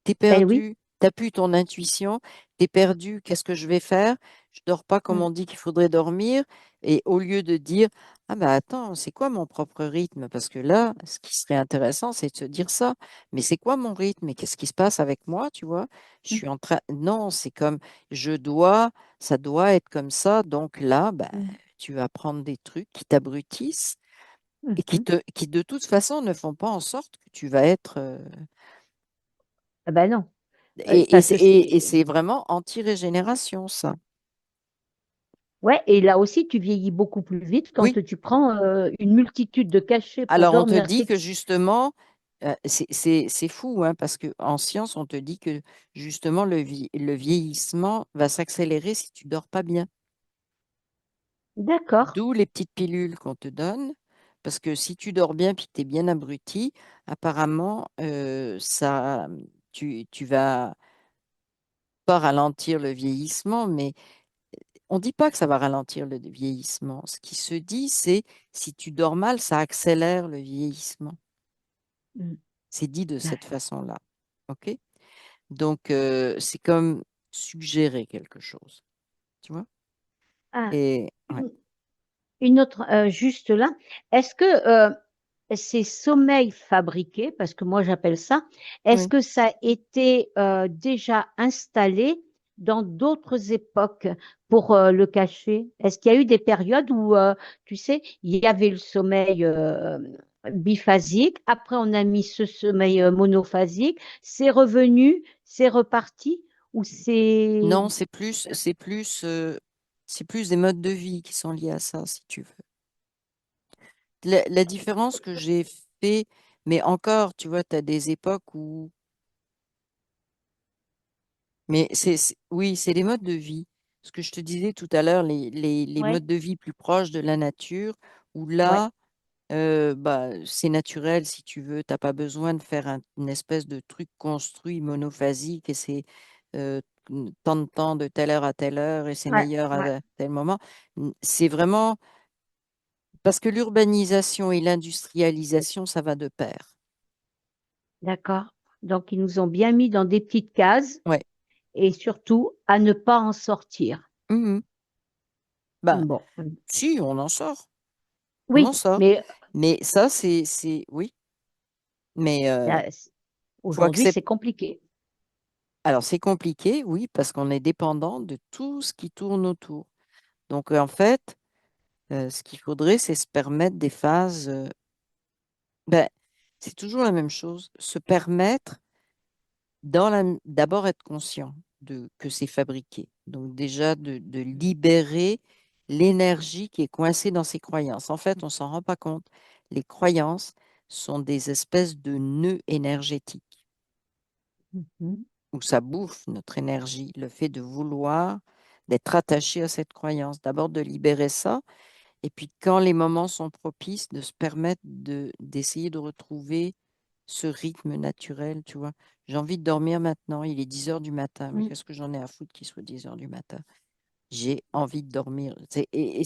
T'es Ben oui. perdu, t'as plus ton intuition, t'es perdu, qu'est-ce que je vais faire? Je dors pas comme Mm, on dit qu'il faudrait dormir. Et au lieu de dire, ah ben attends, c'est quoi mon propre rythme? Parce que là, ce qui serait intéressant, c'est de se dire ça. Mais c'est quoi mon rythme? Et qu'est-ce qui se passe avec moi, tu vois? Je mm, suis en train. Non, c'est comme je dois, ça doit être comme ça. Donc là, ben, mm, tu vas prendre des trucs qui t'abrutissent et mhm. qui de toute façon ne font pas en sorte que tu vas être. Ah ben non. Et Parce c'est que et c'est. c'est vraiment anti-régénération, ça. Ouais, et là aussi, tu vieillis beaucoup plus vite Oui. quand tu prends une multitude de cachets pour Alors, on te dormir. dit que justement, c'est fou, hein, parce qu'en science, on te dit que justement, le vieillissement va s'accélérer si tu dors pas bien. D'accord. D'où les petites pilules qu'on te donne, parce que si tu dors bien puis que tu es bien abruti, apparemment, tu vas pas ralentir le vieillissement, mais on ne dit pas que ça va ralentir le vieillissement. Ce qui se dit, c'est si tu dors mal, ça accélère le vieillissement. Mm. C'est dit de cette Ouais. façon-là. OK? Donc, c'est comme suggérer quelque chose. Tu vois? Ah, Et ouais. une une autre, juste là, est-ce que ces sommeils fabriqués, parce que moi j'appelle ça, est-ce Oui. que ça a été déjà installé dans d'autres époques pour le cacher? Est-ce qu'il y a eu des périodes où, tu sais, il y avait le sommeil biphasique, après on a mis ce sommeil monophasique, c'est revenu, c'est reparti, ou c'est... Non, c'est plus des modes de vie qui sont liés à ça, si tu veux. La différence que j'ai fait, mais encore, tu vois, tu as des époques où, mais oui, c'est les modes de vie. Ce que je te disais tout à l'heure, les Ouais, modes de vie plus proches de la nature, où ouais, là, bah, c'est naturel, si tu veux. Tu n'as pas besoin de faire une espèce de truc construit monophasique et c'est euh, tant de temps de telle heure à telle heure et c'est ouais, meilleur ouais, à tel moment. C'est vraiment parce que l'urbanisation et l'industrialisation, ça va de pair. d'accord. Donc ils nous ont bien mis dans des petites cases Ouais. et surtout à ne pas en sortir. Mhm. Ben, Bon, si, on en sort. On en oui, sort. mais Mais ça, oui. Mais là, faut aujourd'hui, accepter. c'est compliqué. Alors, c'est compliqué, oui, parce qu'on est dépendant de tout ce qui tourne autour. Donc, en fait, ce qu'il faudrait, c'est se permettre des phases. Ben, c'est toujours la même chose. Se permettre d'abord être conscient de que c'est fabriqué. Donc déjà de libérer l'énergie qui est coincée dans ces croyances. En fait, on s'en rend pas compte. Les croyances sont des espèces de nœuds énergétiques Mhm. où ça bouffe notre énergie. Le fait de vouloir, d'être attaché à cette croyance, d'abord de libérer ça, et puis quand les moments sont propices, de se permettre d'essayer de retrouver ce rythme naturel, tu vois. J'ai envie de dormir maintenant, il est 10 heures du matin, mais Mm. qu'est-ce que j'en ai à foutre qu'il soit 10 heures du matin? J'ai envie de dormir. Et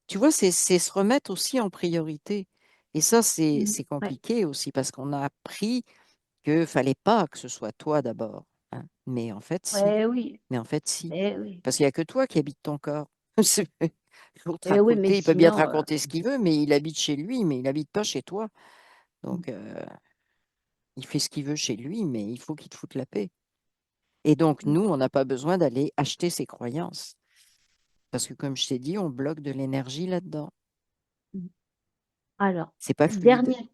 tu vois, c'est se remettre aussi en priorité. Et ça, Mm. c'est Ouais, compliqué aussi parce qu'on a appris que fallait pas que ce soit toi d'abord, hein. Mais en fait, si. ouais, oui, Mais en fait, si. oui, Parce qu'il n'y a que toi qui habites ton corps. Pour te oui, mais raconter, il peut bien te sinon, raconter ce qu'il veut, mais il habite chez lui, mais il n'habite pas chez toi. Donc, il fait ce qu'il veut chez lui, mais il faut qu'il te foute la paix. Et donc, nous, on n'a pas besoin d'aller acheter ses croyances. Parce que, comme je t'ai dit, on bloque de l'énergie là-dedans. mm. Alors, C'est pas dernière, fluide.